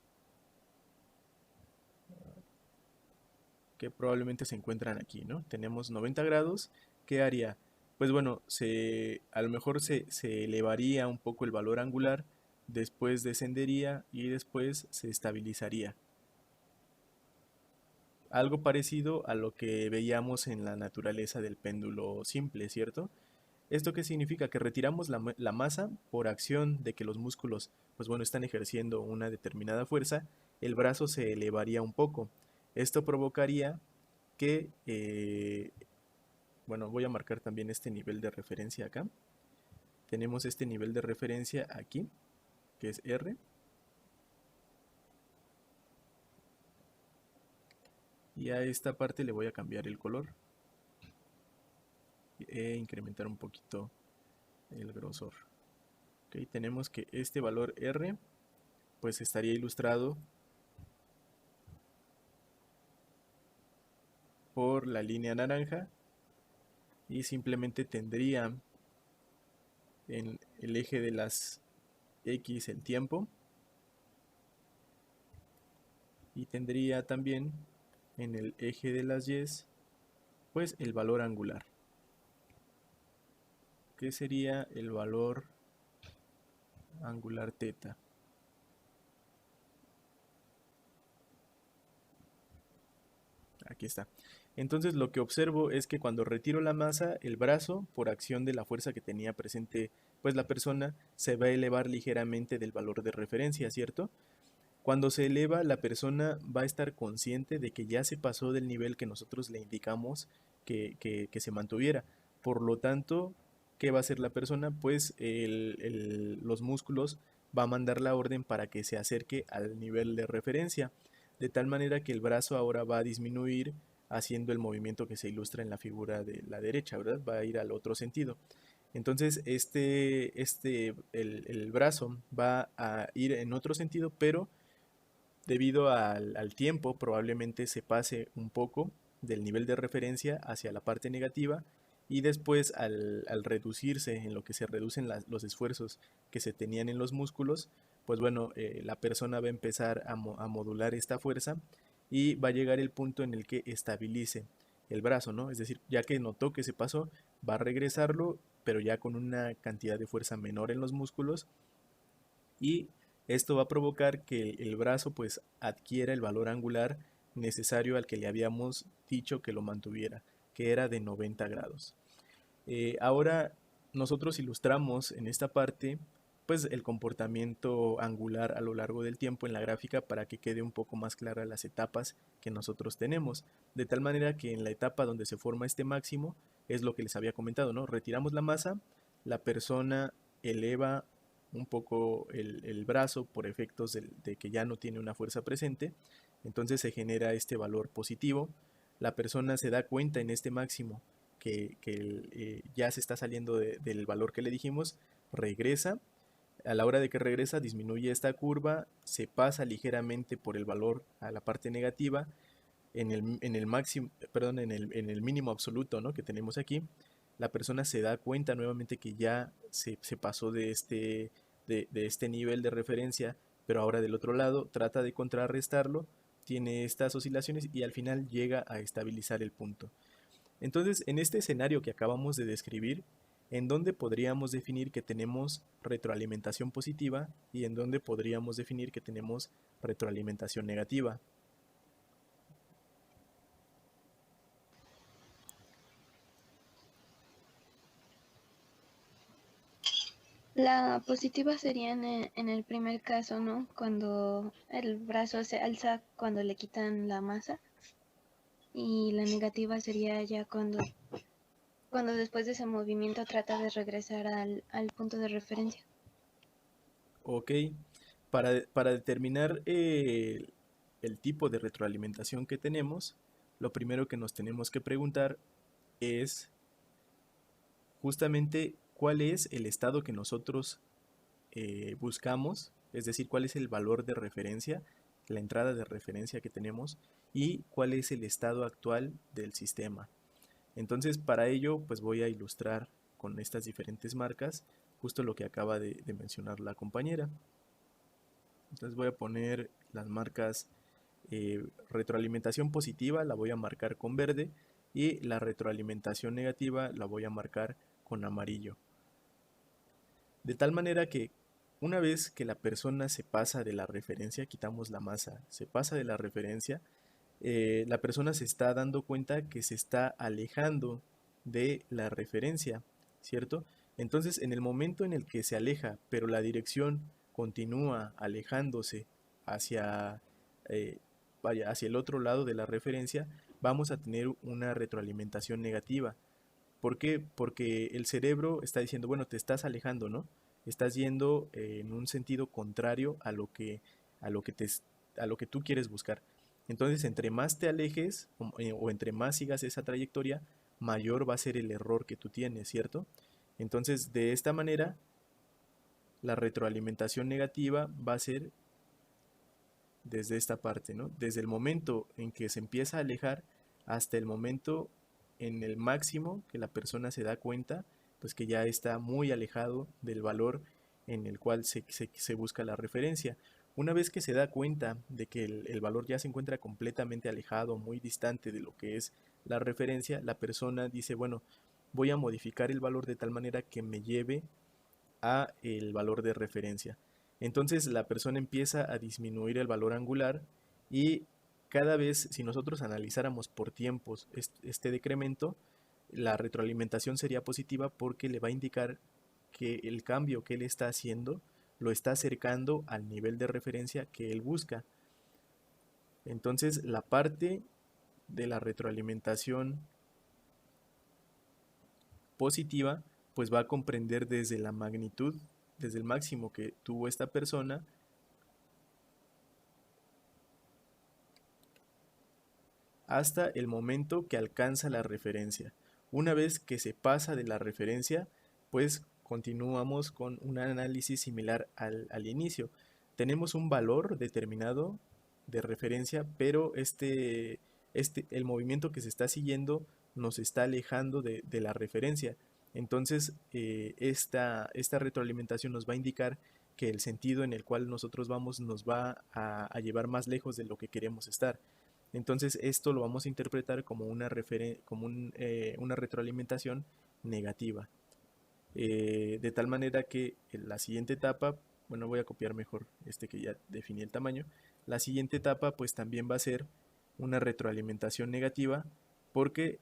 que probablemente se encuentran aquí, ¿no? Tenemos 90 grados, ¿qué haría? Pues bueno, a lo mejor se elevaría un poco el valor angular, después descendería y después se estabilizaría. Algo parecido a lo que veíamos en la naturaleza del péndulo simple, ¿cierto? ¿Esto qué significa? Que retiramos la masa por acción de que los músculos, pues bueno, están ejerciendo una determinada fuerza, el brazo se elevaría un poco. Esto provocaría que, bueno, voy a marcar también este nivel de referencia acá. Tenemos este nivel de referencia aquí, que es R. Y a esta parte le voy a cambiar el color e incrementar un poquito el grosor. Ok, tenemos que este valor R pues estaría ilustrado por la línea naranja y simplemente tendría en el eje de las X el tiempo y tendría también en el eje de las Y pues el valor angular, que sería el valor angular teta. Aquí está. Entonces lo que observo es que cuando retiro la masa, el brazo, por acción de la fuerza que tenía presente pues la persona, se va a elevar ligeramente del valor de referencia, ¿cierto? Cuando se eleva, la persona va a estar consciente de que ya se pasó del nivel que nosotros le indicamos que se mantuviera. Por lo tanto, ¿qué va a hacer la persona? Pues los músculos va a mandar la orden para que se acerque al nivel de referencia, de tal manera que el brazo ahora va a disminuir haciendo el movimiento que se ilustra en la figura de la derecha, ¿verdad? Va a ir al otro sentido. Entonces, el brazo va a ir en otro sentido, pero debido al tiempo probablemente se pase un poco del nivel de referencia hacia la parte negativa y después al reducirse en lo que se reducen los esfuerzos que se tenían en los músculos, pues bueno, la persona va a empezar a modular esta fuerza y va a llegar el punto en el que estabilice el brazo, ¿no? Es decir, ya que notó que se pasó, va a regresarlo, pero ya con una cantidad de fuerza menor en los músculos y esto va a provocar que el brazo pues adquiera el valor angular necesario al que le habíamos dicho que lo mantuviera, que era de 90 grados. Ahora nosotros ilustramos en esta parte pues el comportamiento angular a lo largo del tiempo en la gráfica para que quede un poco más clara las etapas que nosotros tenemos, de tal manera que en la etapa donde se forma este máximo es lo que les había comentado, ¿no? Retiramos la masa, la persona eleva un poco el brazo por efectos de que ya no tiene una fuerza presente, entonces se genera este valor positivo, la persona se da cuenta en este máximo que ya se está saliendo del valor que le dijimos, regresa, a la hora de que regresa disminuye esta curva, se pasa ligeramente por el valor a la parte negativa, en el máximo, perdón, en el mínimo absoluto, ¿no?, que tenemos aquí, la persona se da cuenta nuevamente que ya se pasó de este nivel de referencia, pero ahora del otro lado trata de contrarrestarlo, tiene estas oscilaciones y al final llega a estabilizar el punto. Entonces, en este escenario que acabamos de describir, ¿en dónde podríamos definir que tenemos retroalimentación positiva y en dónde podríamos definir que tenemos retroalimentación negativa? La positiva sería en el primer caso, ¿no? Cuando el brazo se alza cuando le quitan la masa. Y la negativa sería ya cuando después de ese movimiento trata de regresar al punto de referencia. Ok, para determinar el tipo de retroalimentación que tenemos, lo primero que nos tenemos que preguntar es justamente cuál es el estado que nosotros buscamos, es decir, cuál es el valor de referencia, la entrada de referencia que tenemos y cuál es el estado actual del sistema. Entonces, para ello, pues voy a ilustrar con estas diferentes marcas justo lo que acaba de mencionar la compañera. Entonces voy a poner las marcas retroalimentación positiva, la voy a marcar con verde, y la retroalimentación negativa la voy a marcar con amarillo. De tal manera que una vez que la persona se pasa de la referencia, quitamos la masa, se pasa de la referencia, la persona se está dando cuenta que se está alejando de la referencia, ¿cierto? Entonces, en el momento en el que se aleja, pero la dirección continúa alejándose hacia, hacia el otro lado de la referencia, vamos a tener una retroalimentación negativa. ¿Por qué? Porque el cerebro está diciendo, bueno, te estás alejando, ¿no? Estás yendo en un sentido contrario a lo que, a lo que a lo que tú quieres buscar. Entonces, entre más te alejes o entre más sigas esa trayectoria, mayor va a ser el error que tú tienes, ¿cierto? Entonces, de esta manera, la retroalimentación negativa va a ser desde esta parte, ¿no? Desde el momento en que se empieza a alejar hasta el momento en el máximo que la persona se da cuenta, pues que ya está muy alejado del valor en el cual se busca la referencia. Una vez que se da cuenta de que el valor ya se encuentra completamente alejado, muy distante de lo que es la referencia, la persona dice, bueno, voy a modificar el valor de tal manera que me lleve a el valor de referencia. Entonces la persona empieza a disminuir el valor angular y cada vez, si nosotros analizáramos por tiempos este decremento, la retroalimentación sería positiva porque le va a indicar que el cambio que él está haciendo lo está acercando al nivel de referencia que él busca. Entonces la parte de la retroalimentación positiva pues va a comprender desde la magnitud, desde el máximo que tuvo esta persona, hasta el momento que alcanza la referencia. Una vez que se pasa de la referencia, pues continuamos con un análisis similar al inicio. Tenemos un valor determinado de referencia, pero el movimiento que se está siguiendo nos está alejando de la referencia. Entonces, esta retroalimentación nos va a indicar que el sentido en el cual nosotros vamos nos va a llevar más lejos de lo que queremos estar. Entonces, esto lo vamos a interpretar como una retroalimentación negativa. De tal manera que en la siguiente etapa, bueno, voy a copiar mejor que ya definí el tamaño. La siguiente etapa, pues también va a ser una retroalimentación negativa porque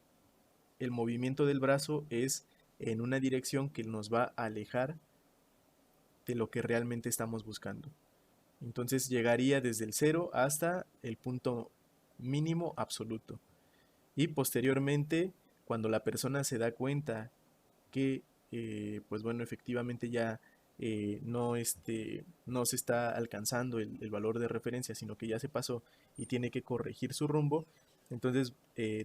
el movimiento del brazo es en una dirección que nos va a alejar de lo que realmente estamos buscando. Entonces llegaría desde el 0 hasta el punto mínimo absoluto. Y posteriormente, cuando la persona se da cuenta que, pues bueno, efectivamente ya no se está alcanzando el valor de referencia, sino que ya se pasó y tiene que corregir su rumbo, entonces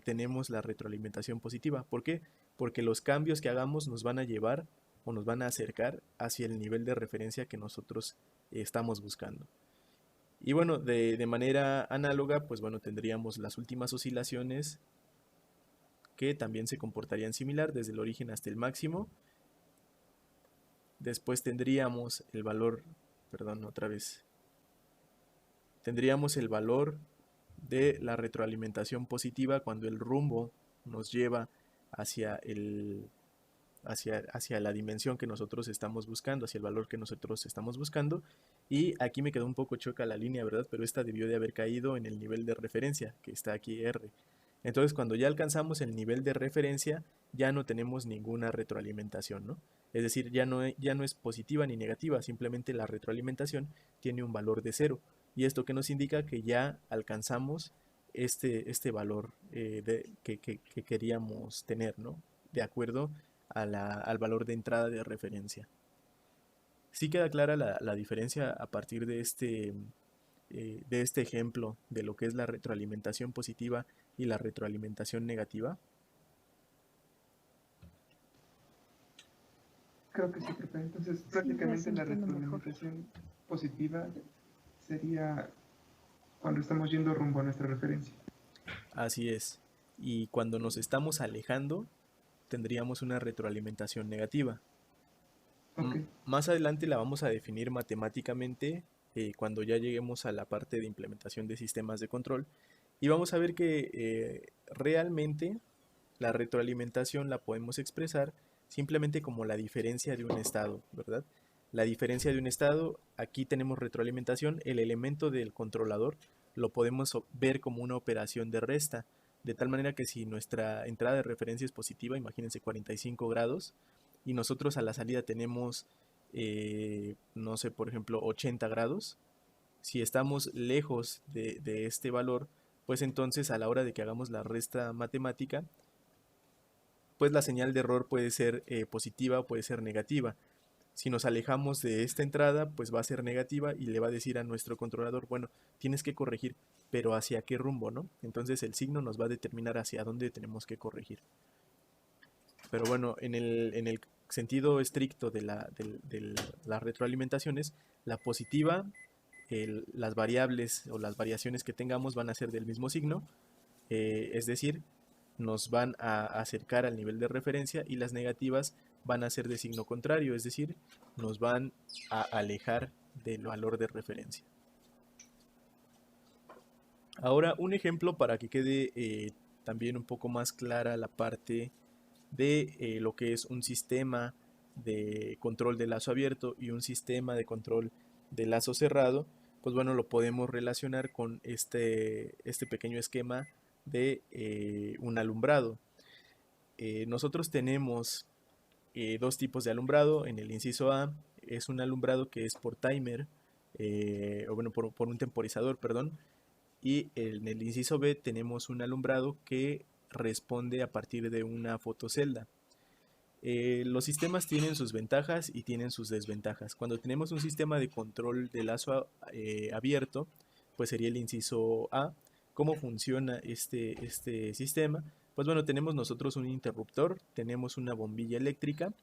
tenemos la retroalimentación positiva. ¿Por qué? Porque los cambios que hagamos nos van a llevar o nos van a acercar hacia el nivel de referencia que nosotros estamos buscando. Y bueno, de manera análoga, pues bueno, tendríamos las últimas oscilaciones que también se comportarían similar desde el origen hasta el máximo. Después tendríamos el valor, perdón, otra vez. Tendríamos el valor de la retroalimentación positiva cuando el rumbo nos lleva hacia la dimensión que nosotros estamos buscando, hacia el valor que nosotros estamos buscando. Y aquí me quedó un poco choca la línea, ¿verdad? Pero esta debió de haber caído en el nivel de referencia, que está aquí R. Entonces, cuando ya alcanzamos el nivel de referencia, ya no tenemos ninguna retroalimentación, ¿no? Es decir, ya no es positiva ni negativa, simplemente la retroalimentación tiene un valor de cero. Y esto que nos indica que ya alcanzamos este valor que queríamos tener, ¿no? De acuerdo al valor de entrada de referencia. Sí queda clara la diferencia a partir de este ejemplo de lo que es la retroalimentación positiva y la retroalimentación negativa. Creo que sí, profe. Entonces, prácticamente la retroalimentación positiva sería cuando estamos yendo rumbo a nuestra referencia. Así es. Y cuando nos estamos alejando, tendríamos una retroalimentación negativa. Ok. Más adelante la vamos a definir matemáticamente cuando ya lleguemos a la parte de implementación de sistemas de control. Y vamos a ver que realmente la retroalimentación la podemos expresar simplemente como la diferencia de un estado, ¿verdad? La diferencia de un estado, aquí tenemos retroalimentación, el elemento del controlador lo podemos ver como una operación de resta, de tal manera que si nuestra entrada de referencia es positiva, imagínense 45 grados, y nosotros a la salida tenemos, no sé, por ejemplo, 80 grados, si estamos lejos de este valor, pues entonces a la hora de que hagamos la resta matemática, pues la señal de error puede ser positiva o puede ser negativa. Si nos alejamos de esta entrada, pues va a ser negativa y le va a decir a nuestro controlador, bueno, tienes que corregir, pero ¿hacia qué rumbo, no? Entonces el signo nos va a determinar hacia dónde tenemos que corregir. Pero bueno, en el sentido estricto de las retroalimentaciones, la positiva, las variables o las variaciones que tengamos van a ser del mismo signo, es decir, nos van a acercar al nivel de referencia, y las negativas van a ser de signo contrario, es decir, nos van a alejar del valor de referencia. Ahora, un ejemplo para que quede también un poco más clara la parte de lo que es un sistema de control de lazo abierto y un sistema de control de lazo cerrado, pues bueno, lo podemos relacionar con este pequeño esquema de un alumbrado. Nosotros tenemos dos tipos de alumbrado. En el inciso A es un alumbrado que es por timer, o bueno, por un temporizador, perdón. Y en el inciso B tenemos un alumbrado que responde a partir de una fotocelda. Los sistemas tienen sus ventajas y tienen sus desventajas. Cuando tenemos un sistema de control de lazo abierto, pues sería el inciso A. ¿Cómo funciona este sistema? Pues bueno, tenemos nosotros un interruptor, tenemos una bombilla eléctrica,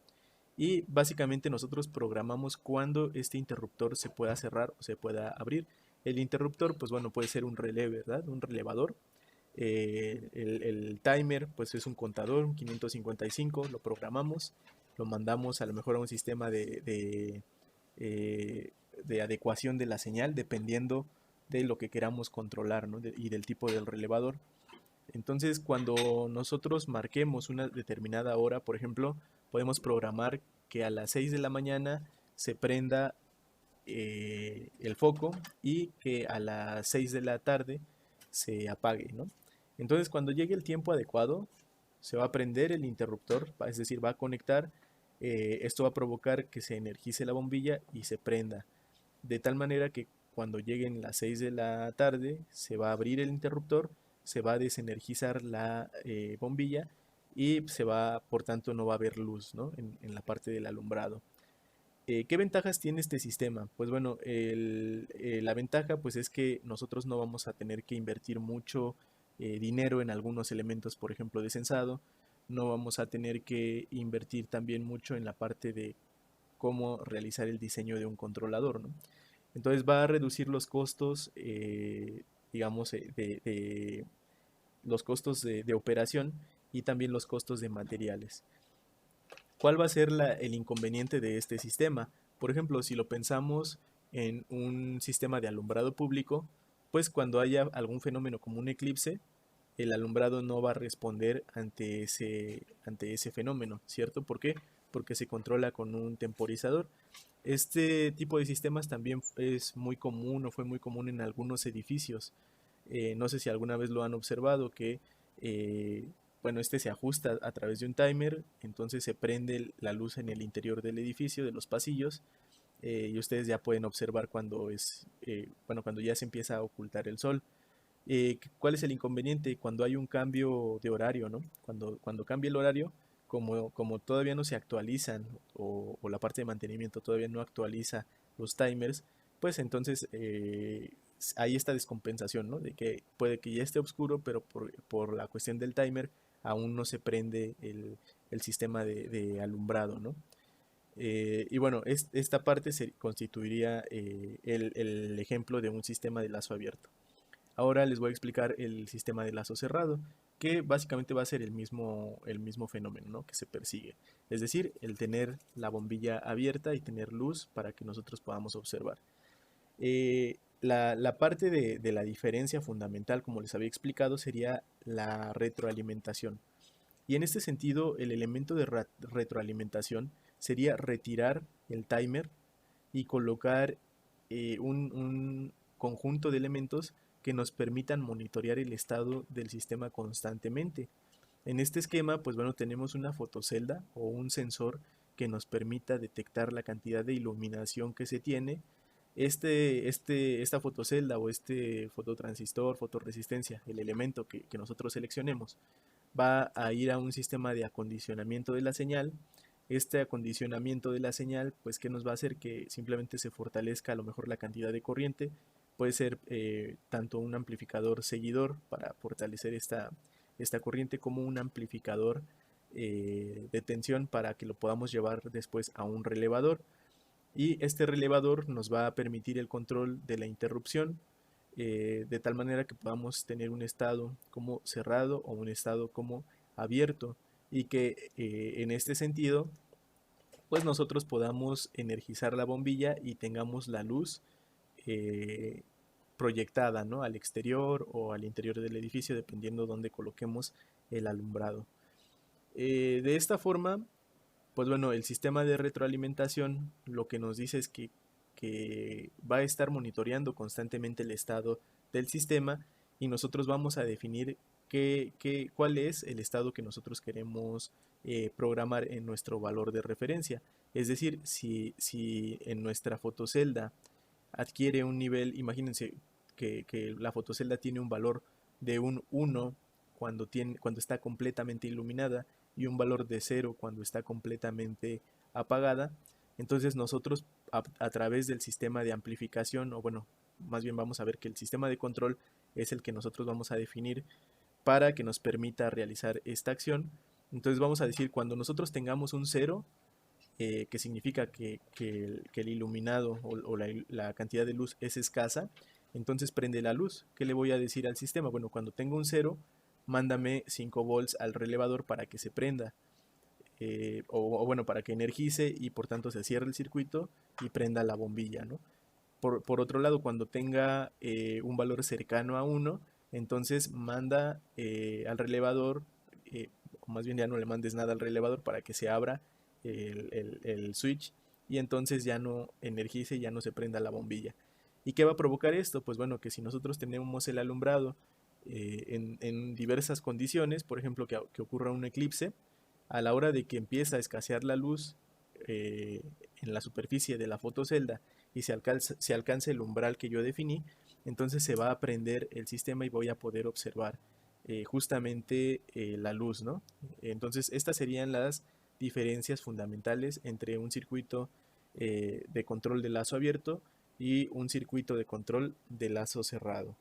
y básicamente nosotros programamos cuándo este interruptor se pueda cerrar o se pueda abrir. El interruptor, pues bueno, puede ser un relé, ¿verdad? Un relevador. El timer, pues es un contador, un 555, lo programamos, lo mandamos a lo mejor a un sistema de adecuación de la señal, dependiendo de lo que queramos controlar, ¿no? Y del tipo del relevador. Entonces, cuando nosotros marquemos una determinada hora, por ejemplo, podemos programar que a las 6 de la mañana se prenda el foco y que a las 6 de la tarde se apague, ¿no? Entonces, cuando llegue el tiempo adecuado, se va a prender el interruptor, es decir, va a conectar. Esto va a provocar que se energice la bombilla y se prenda. De tal manera que cuando lleguen las 6 de la tarde, se va a abrir el interruptor, se va a desenergizar la bombilla y por tanto, no va a haber luz, ¿no? en la parte del alumbrado. ¿Qué ventajas tiene este sistema? Pues bueno, la ventaja pues es que nosotros no vamos a tener que invertir mucho dinero en algunos elementos, por ejemplo, de sensado. No vamos a tener que invertir también mucho en la parte de cómo realizar el diseño de un controlador, ¿no? Entonces va a reducir los costos, digamos, los costos de operación, y también los costos de materiales. ¿Cuál va a ser el inconveniente de este sistema? Por ejemplo, si lo pensamos en un sistema de alumbrado público, pues cuando haya algún fenómeno como un eclipse, el alumbrado no va a responder ante ese fenómeno, ¿cierto? ¿Por qué? Porque se controla con un temporizador. Este tipo de sistemas también es muy común, o fue muy común en algunos edificios. No sé si alguna vez lo han observado, que bueno, este se ajusta a través de un timer, entonces se prende la luz en el interior del edificio, de los pasillos, y ustedes ya pueden observar cuando bueno, cuando ya se empieza a ocultar el sol. ¿Cuál es el inconveniente? Cuando hay un cambio de horario, ¿no? Cuando cambia el horario, como todavía no se actualizan o la parte de mantenimiento todavía no actualiza los timers, pues entonces hay esta descompensación, ¿no? De que puede que ya esté oscuro, pero por la cuestión del timer aún no se prende el sistema de alumbrado, ¿no? Y bueno, esta parte se constituiría el ejemplo de un sistema de lazo abierto. Ahora les voy a explicar el sistema de lazo cerrado, que básicamente va a ser el mismo fenómeno, ¿no?, que se persigue. Es decir, el tener la bombilla abierta y tener luz para que nosotros podamos observar. La parte de la diferencia fundamental, como les había explicado, sería la retroalimentación. Y en este sentido, el elemento de retroalimentación sería retirar el timer y colocar un conjunto de elementos que nos permitan monitorear el estado del sistema constantemente. En este esquema, pues bueno, tenemos una fotocelda o un sensor que nos permita detectar la cantidad de iluminación que se tiene. Esta fotocelda o este fototransistor, fotoresistencia, el elemento que nosotros seleccionemos, va a ir a un sistema de acondicionamiento de la señal. Este acondicionamiento de la señal, pues, ¿qué nos va a hacer? Que simplemente se fortalezca a lo mejor la cantidad de corriente. Puede ser tanto un amplificador seguidor para fortalecer esta corriente, como un amplificador de tensión para que lo podamos llevar después a un relevador. Y este relevador nos va a permitir el control de la interrupción, de tal manera que podamos tener un estado como cerrado o un estado como abierto, y que en este sentido pues nosotros podamos energizar la bombilla y tengamos la luz proyectada, ¿no?, al exterior o al interior del edificio, dependiendo dónde coloquemos el alumbrado. De esta forma, pues bueno, el sistema de retroalimentación lo que nos dice es que va a estar monitoreando constantemente el estado del sistema, y nosotros vamos a definir cuál es el estado que nosotros queremos programar en nuestro valor de referencia. Es decir, si en nuestra fotocelda adquiere un nivel, imagínense que la fotocelda tiene un valor de un 1 cuando está completamente iluminada, y un valor de 0 cuando está completamente apagada, entonces nosotros a través del sistema de amplificación, o bueno, más bien vamos a ver que el sistema de control es el que nosotros vamos a definir para que nos permita realizar esta acción. Entonces vamos a decir, cuando nosotros tengamos un 0, que significa que el iluminado o la cantidad de luz es escasa, entonces prende la luz. ¿Qué le voy a decir al sistema? Bueno, cuando tenga un 0, mándame 5 volts al relevador para que se prenda, o bueno, para que energice y por tanto se cierre el circuito y prenda la bombilla, ¿no? Por otro lado, cuando tenga un valor cercano a 1, entonces manda al relevador, o más bien ya no le mandes nada al relevador para que se abra el switch, y entonces ya no energice y ya no se prenda la bombilla. ¿Y qué va a provocar esto? Pues bueno, que si nosotros tenemos el alumbrado en diversas condiciones, por ejemplo, que ocurra un eclipse, a la hora de que empieza a escasear la luz en la superficie de la fotocelda y se alcance el umbral que yo definí, entonces se va a prender el sistema y voy a poder observar justamente la luz, ¿no? Entonces estas serían las diferencias fundamentales entre un circuito de control de lazo abierto y un circuito de control de lazo cerrado.